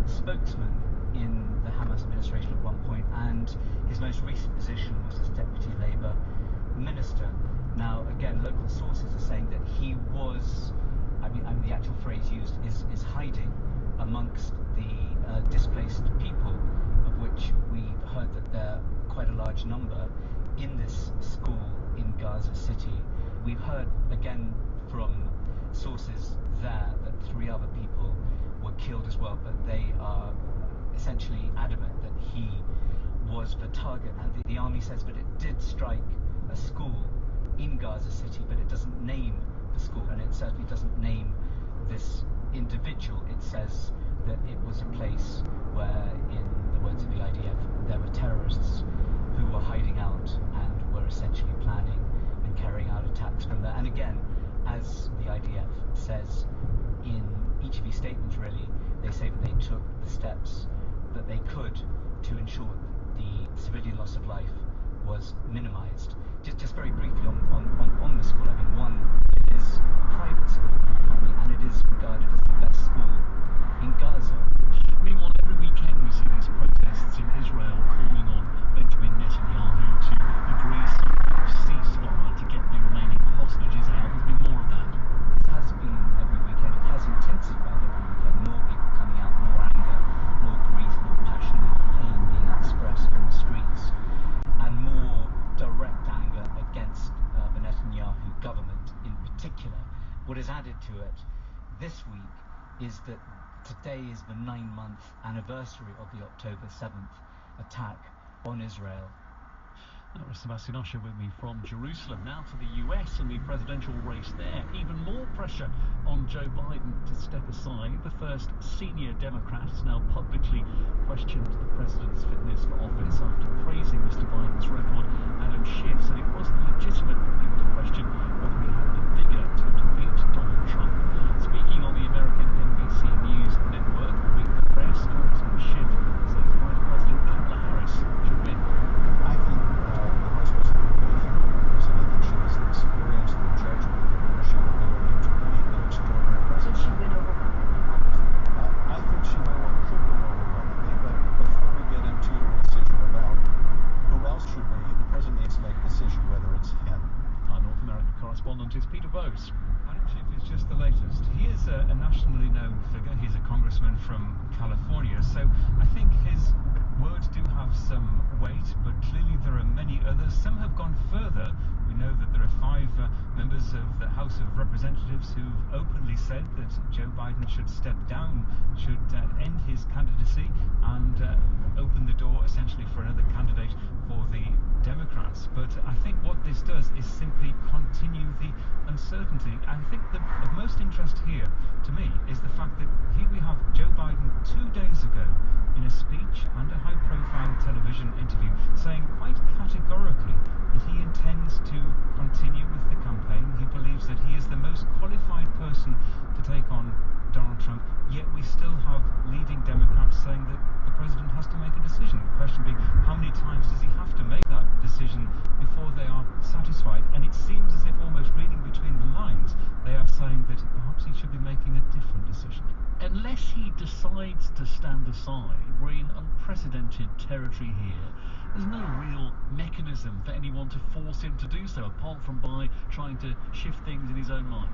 spokesman in the Hamas administration at one point, and his most recent position was as Deputy Labour Minister. Now, again, local sources are saying that he was, I mean the actual phrase used is hiding amongst the displaced people, of which we've heard that there are quite a large number in this school in Gaza City. We've heard again from sources there that 3 other people were killed as well, but they are essentially adamant that he was the target. And the army says that it did strike a school in Gaza City, but it doesn't name the school, and it certainly doesn't name this individual. It says that it was a place where, in the words of the IDF, there were terrorists who were hiding out and were essentially planning and carrying out attacks from there. And again, as the IDF says in each of these statements, really, they say that they took the steps that they could to ensure the civilian loss of life was minimised. Just very briefly on the school, I mean, one, it is a private school apparently, and it is regarded as the best school in Gaza. Meanwhile, every weekend we see these protests in Israel calling on Benjamin Netanyahu to agree some ceasefire to get the remaining hostages out. There's been more of that. It has been every weekend. It has intensified every weekend. More people coming out, more anger, more grief, more passion, more pain being expressed on the streets, and more direct anger against the Netanyahu government in particular. What is added to it this week is that today is the 9-month anniversary of the October 7th attack on Israel. That was Sebastian Usher with me from Jerusalem. Now to the US and the presidential race there. Even more pressure on Joe Biden to step aside. The first senior Democrat has now publicly questioned the president's fitness for office after praising Mr. Biden's record. Adam Schiff said it wasn't legitimate for people to question whether he had the vigour to defeat Donald Trump. Speaking on the American NBC News network, Meet the Press, Congressman Schiff says Vice President Kamala Harris should win. I think the Vice President will be president. I think she has the experience, the judgment, the leadership ability to be an extraordinary president. Should she win overwhelmingly? I think she could win overwhelmingly, but before we get into a decision about who else should be, the president needs to make a decision whether it's him. Our North American correspondent is Peter Bose. Adam Schiff is just the latest. He is a nationally known figure. He's a congressman from California, so I think his words do have some weight, but clearly there are many others. Some have gone further. We know that there are 5 members of the House of Representatives who've openly said that Joe Biden should step down, should end his candidacy and open the door essentially for another candidate for the Democrats. But I think what this does is simply continue the uncertainty. I think that of most interest here to me is the fact that here we have Joe Biden 2 days ago in a speech and a high-profile television interview saying quite categorically that he intends to continue with the campaign. He believes that he is the most qualified person to take on Donald Trump, yet we still have leading Democrats saying that the president has to make a decision. The question being, how many times does he have to make that decision before they are satisfied? And it seems as if, almost reading between the lines, uncharted territory here. There's no real mechanism for anyone to force him to do so, apart from by trying to shift things in his own mind.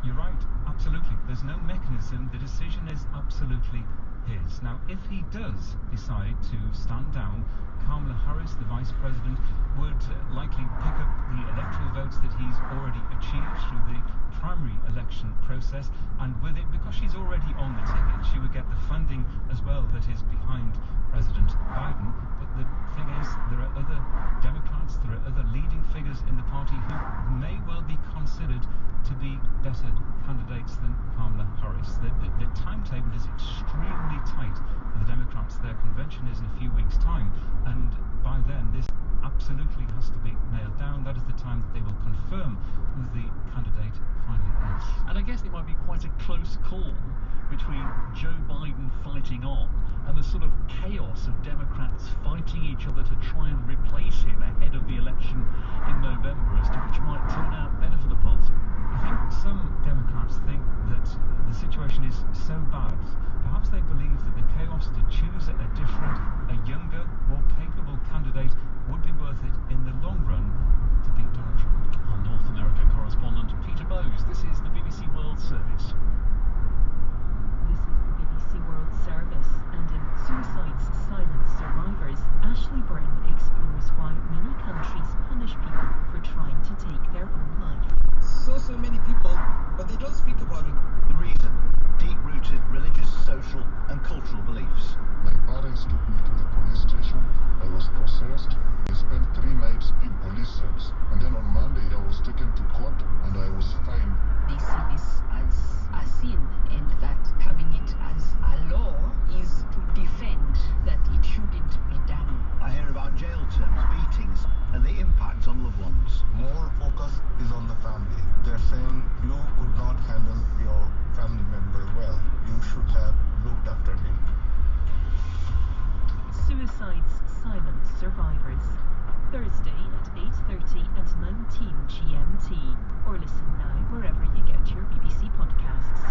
You're right, absolutely. There's no mechanism. The decision is absolutely his. Now, if he does decide to stand down, Kamala Harris, the Vice President, would likely pick up the electoral votes that he's already achieved through the primary election process, and with it, because she's already on the ticket, she would get the funding as well that is behind President Biden. But the thing is, there are other Democrats, there are other leading figures in the party who may well be considered to be better candidates than Kamala Harris. The timetable is extremely tight for the Democrats. Their convention is in a few weeks' time, and by then this absolutely has to be nailed down. That is the time that they will confirm who the candidate finally is. And I guess it might be quite a close call between Joe Biden fighting on and the sort of chaos of Democrats fighting each other to try and replace him ahead of the election in November, as to which might turn out better for the party. I think some Democrats think that the situation is so bad, perhaps they believe that the chaos to choose a different, a younger, more capable candidate would be worth it in the long run to beat Donald Trump. Our North America correspondent Peter Bowes. This is the BBC World Service. This is the BBC World Service, and in Suicide's Silent Survivors, Ashley Byrne explores why many countries punish people for trying to take their own life. So many people, but they don't speak about it. The reason: deep-rooted religious, social and cultural beliefs. My parents took me to the police station. I was processed. I spent 3 nights in police cells. And then on Monday I was taken to court and I was fined. They see this as a sin, and that having it as a law is to defend that it shouldn't be done. I hear about jail terms, beatings and the impact on loved ones. More focus is on the family. They're saying you could not handle your family member well. You should have looked after him. Suicide's Silent Survivors. Thursday at 8:30 and 19 GMT. Or listen now wherever you get your BBC podcasts.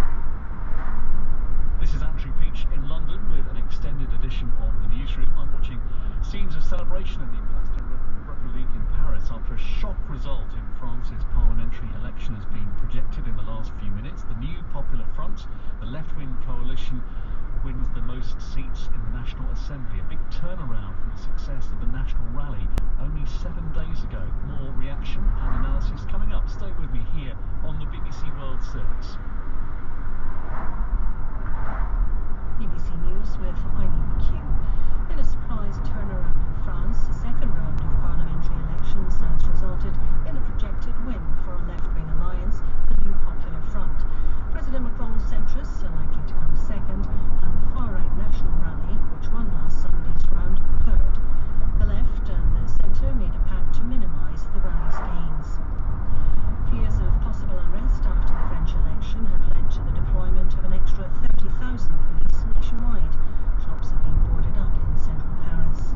This is Andrew Peach in London with an extended edition of the newsroom. I'm watching scenes of celebration in the Place de République in Paris after a shock result in France's parliamentary election has been projected in the last few minutes. The new Popular Front, the left-wing coalition, wins the most seats in the National Assembly. A big turnaround from the success of the National Rally only 7 days ago. More reaction and analysis coming up. Stay with me here on the BBC World Service. BBC News with Eileen McHugh. In a surprise turnaround in France, the second round of parliamentary elections has resulted in a projected win for a left-wing alliance, the New Popular Front. President Macron's centrists are likely to come second, and the far-right National Rally, which won last Sunday's round, third. The left and the centre made a pact to minimise the rally's gains. Fears of possible unrest after the French election have led to the deployment of an extra 30,000 police nationwide. Shops have been boarded up in central Paris.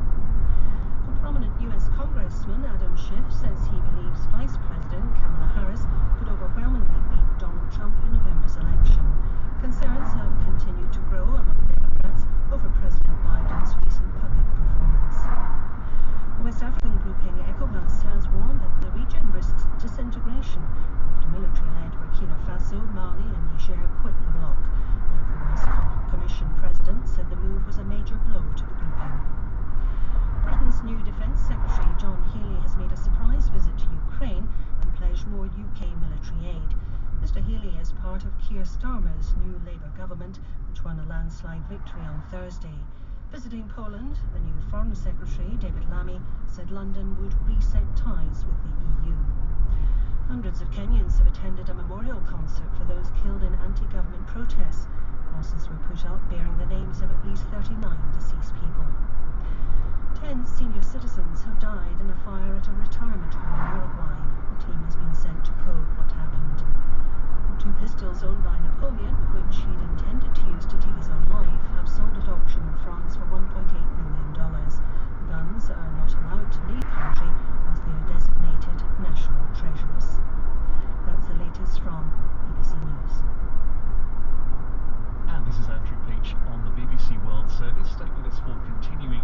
A prominent US Congressman Adam Schiff says he believes Vice President Kamala Harris could overwhelmingly beat Donald Trump in November's election. Concerns have continued to grow among Democrats over President Biden's recent public performance. The West African grouping ECOWAS has warned that the region risks disintegration after military-led Burkina Faso, Mali and Niger quit the bloc. The ECOWAS Commission President said the move was a major blow to the grouping. Britain's new Defence Secretary John Healey has made a surprise visit to Ukraine and pledged more UK military aid. Mr Healey is part of Keir Starmer's new Labour government, which won a landslide victory on Thursday. Visiting Poland, the new Foreign Secretary, David Lammy, said London would reset ties with the EU. Hundreds of Kenyans have attended a memorial concert for those killed in anti-government protests. Crosses were put up bearing the names of at least 39 deceased people. 10 senior citizens have died in a fire at a retirement home in Uruguay. The team has been sent to probe what happened. 2 pistols owned by Napoleon, which he'd intended to use to take his own life, have sold at auction in France for $1.8 million. The guns are not allowed to leave country as they are designated national treasures. That's the latest from BBC News. And this is Andrew Peach on the BBC World Service. Stay with us for continuing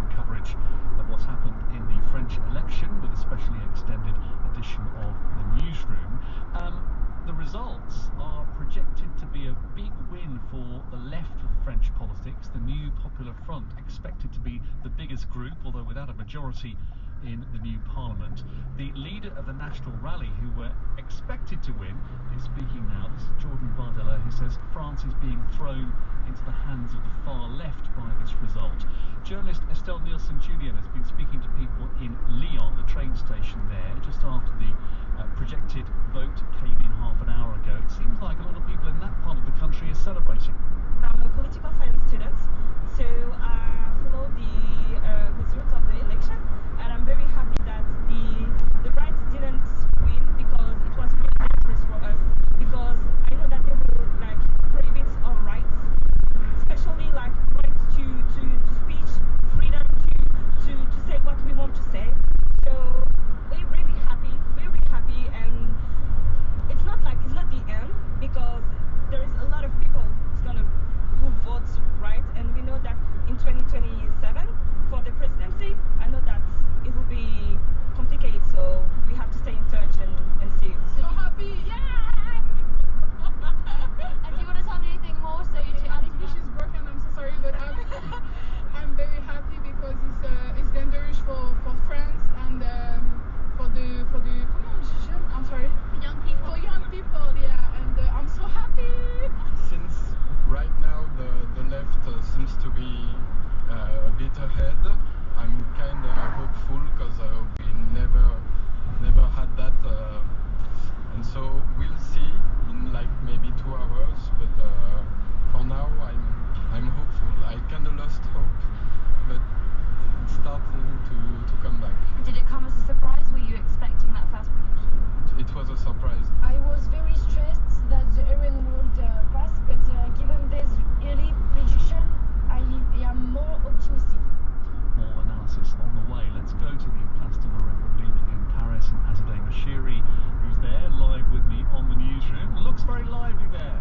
in the new parliament. The leader of the National Rally, who were expected to win, is speaking now. This is Jordan Bardella, who says France is being thrown into the hands of the far left by this result. Journalist Estelle Nielsen Julian has been speaking to people in Lyon, the train station there, just after the projected vote came in half an hour ago. It seems like a lot of people in that part of the country are celebrating. I'm a political science student, so I follow the results of the election, and I'm very happy that the right didn't win, because it was really dangerous for us, because I know that they will prohibit our rights, especially rights to speech, freedom to say what we want to say. So we're really happy, very happy, and it's not the end, because there is a lot of people who vote right, and we know that in 2027 for the presidency, I know that it will be complicated, so we have to stay in touch and see. So happy, yeah! And do you want to tell me anything more? So you my English is broken, I'm so sorry, but I'm very happy because it's dangerous for France and for the I'm sorry, young people. For young people, yeah, and I'm so happy. Since right now the left seems to be a bit ahead, I'm kind of hopeful, because we never had that, and so we'll see in maybe 2 hours. But for now, I'm hopeful. I kind of lost hope, but it's starting to come back. Did it come as a surprise? Were you expecting that first prediction? It was a surprise. I was very stressed that the Iran would pass, but given this early prediction, I am more optimistic. More analysis on the way. Let's go to the Place de la République in Paris, and Azadeh Moshiri, who's there live with me on the newsroom. Looks very lively there.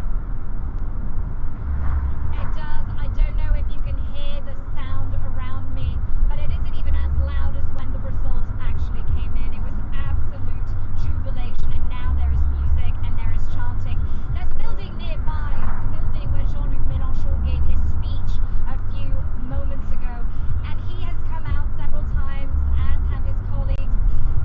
It does. I don't know if you can hear the sound around me, but it isn't even as loud as when the result actually came in. It was absolute jubilation, and now there is music and there is chanting. There's a building nearby, the building where Jean-Luc Mélenchon gave his speech a few moments ago, and he has come out several times, as have his colleagues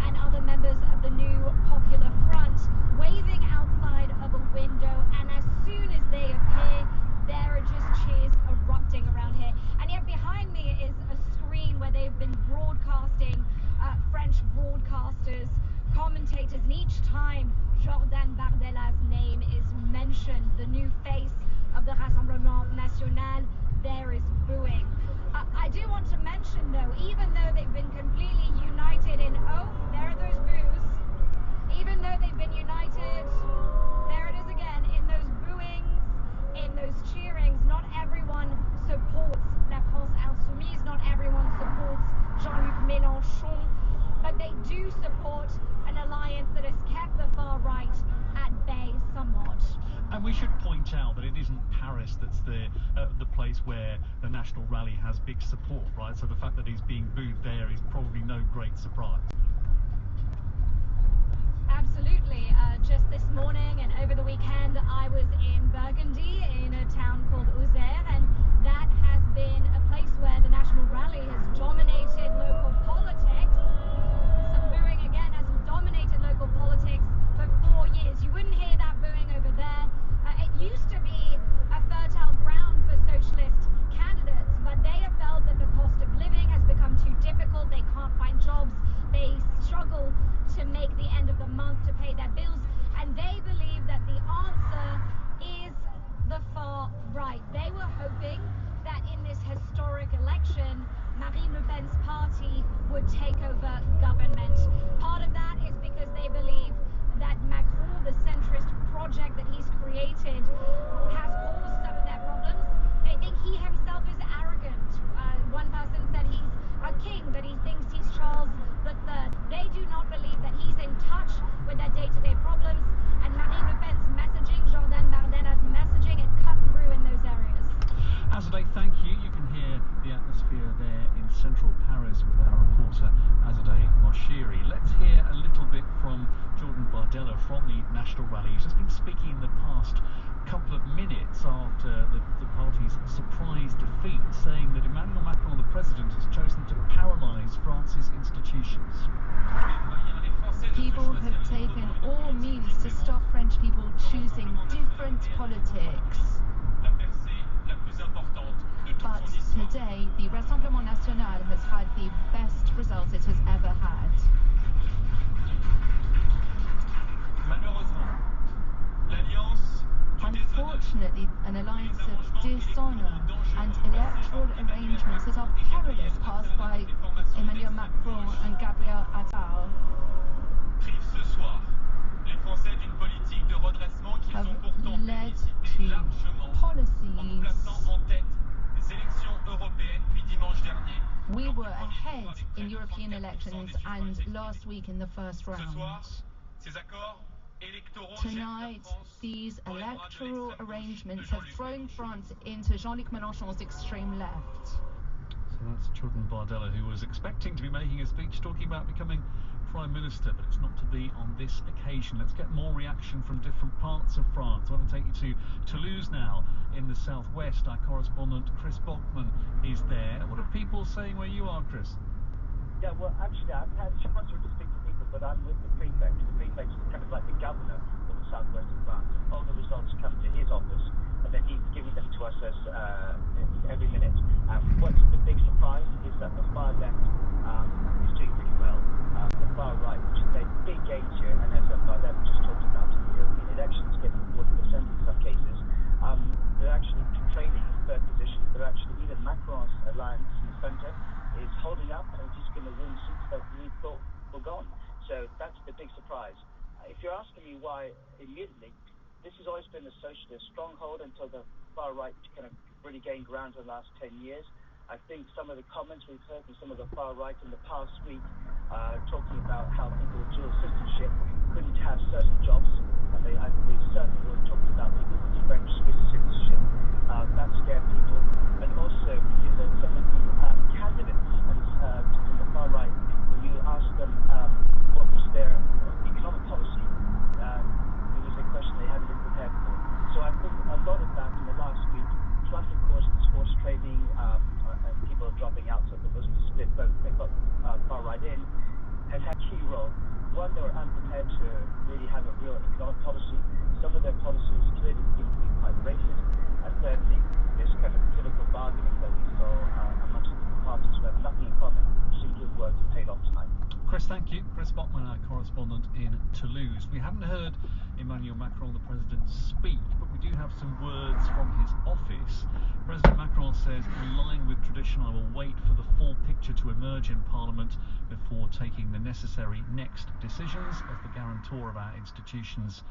and other members of the new Popular Front, waving outside of a window, and as soon as they appear, there are just cheers erupting around here. And yet behind me is a screen where they've been broadcasting French broadcasters, commentators, and each time Jordan Bardella's name is mentioned, the new face of the Rassemblement National, there is booing. I do want to mention, though, even though they've been completely united in, oh, there are those boos, even though they've been united, there it is again, in those booings, in those cheerings, not everyone supports La France Insoumise, not everyone supports Jean-Luc Mélenchon, but they do support an alliance that has kept the far right at bay somewhat. And we should point out that it isn't Paris that's the place where the National Rally has big support, right? So the fact that he's being booed there is probably no great surprise. Absolutely. Just this morning and over the weekend, I was in Burgundy, in a town called Auxerre, and that has been a place where the National Rally has dominated local politics. Some booing again has dominated local politics for 4 years. You wouldn't hear that booing over there. It used to be a fertile ground for socialist candidates, but they have felt that the cost of living has become too difficult. They can't find jobs. They struggle to make the end of the month to pay their bills, and they believe that the answer is the far right. They were hoping that in this historic election, Marine Le Pen's party would take over government. Part of that is because they believe that Macron, the centrist project that he's created, has caused some of their problems. They think he himself is arrogant. One person said he's a king, that he thinks he's Charles III. They do not believe that he's in touch with their day-to-day problems, and Marine Le Pen's messaging, Jordan Bardella's messaging, it cut through in those areas. Azadeh, thank you. You can hear the atmosphere there in central Paris with our reporter Azadeh Moshiri. Let's hear a little bit from Jordan Bardella from the National Rally. He's just been speaking in the past couple of minutes after the party's surprise defeat, saying that Emmanuel Macron, the president, has chosen to paralyse France's institutions. People have taken all means to stop French people choosing different politics. But today, the Rassemblement National has had the best results it has ever had. Unfortunately, an alliance of dishonour and electoral arrangements that are perilous passed by Emmanuel Macron and Gabriel Attal have led to policies. We were ahead in European elections and last week in the first round. Tonight, these electoral arrangements have thrown France into Jean-Luc Mélenchon's extreme left. So that's Jordan Bardella, who was expecting to be making a speech talking about becoming Prime Minister, but it's not to be on this occasion. Let's get more reaction from different parts of France. I want to take you to Toulouse now, in the southwest. Our correspondent Chris Bockman is there. What are people saying where you are, Chris? Yeah, well, actually, I haven't had a chance to speak to people, but I'm with the prefect. The prefect is kind of like the governor for the southwest of France, and all the results come to his office, and then he's giving them to us as every minute. What's the big surprise is that the far left is doing really well. The far right, which has made big gains here, and as Bardella just talked about in the European elections, getting 40% in some cases, they're actually trailing in third position. They're actually, even Macron's alliance in the centre is holding up, and he's going to win seats that we thought were gone. So that's the big surprise. If you're asking me why immediately, this has always been a socialist stronghold until the far right kind of really gained ground in the last 10 years. I think some of the comments we've heard from some of the far right in the past week talking about how people with dual citizenship couldn't have certain jobs, and they certainly were talking about people with French Swiss citizenship. That scared people. And also, if you heard some of the candidates and from the far right, when you asked them what was their economic policy, it was a question they hadn't been prepared for. So I think a lot of that in the last week, plus of course this horse trading and people dropping out, so there wasn't a split vote that got far right in, has had a key role. One, they were unprepared to really have a real economic policy. Some of their policies clearly seem to be quite racist. And thirdly, this kind of political bargaining that we saw amongst the different parties who have nothing in common seemed to have worked and paid off tonight. Chris, thank you. Chris Bockman, our correspondent in Toulouse. We haven't heard Emmanuel Macron, the president, speak, but we do have some words from his office. President Macron says, in line with tradition, I will wait for the full picture to emerge in Parliament before taking the necessary next decisions. As the guarantor of our institutions,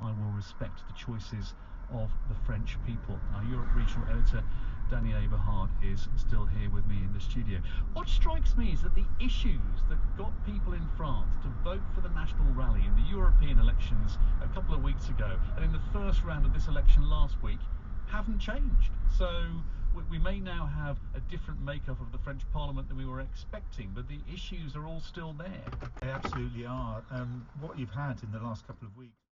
I will respect the choices of the French people. Our Europe regional editor Danny Eberhard is still here with me in the studio. What strikes me is that the issues that got people in France to vote for the National Rally in the European elections a couple of weeks ago and in the first round of this election last week haven't changed. So we may now have a different makeup of the French Parliament than we were expecting, but the issues are all still there. They absolutely are. What you've had in the last couple of weeks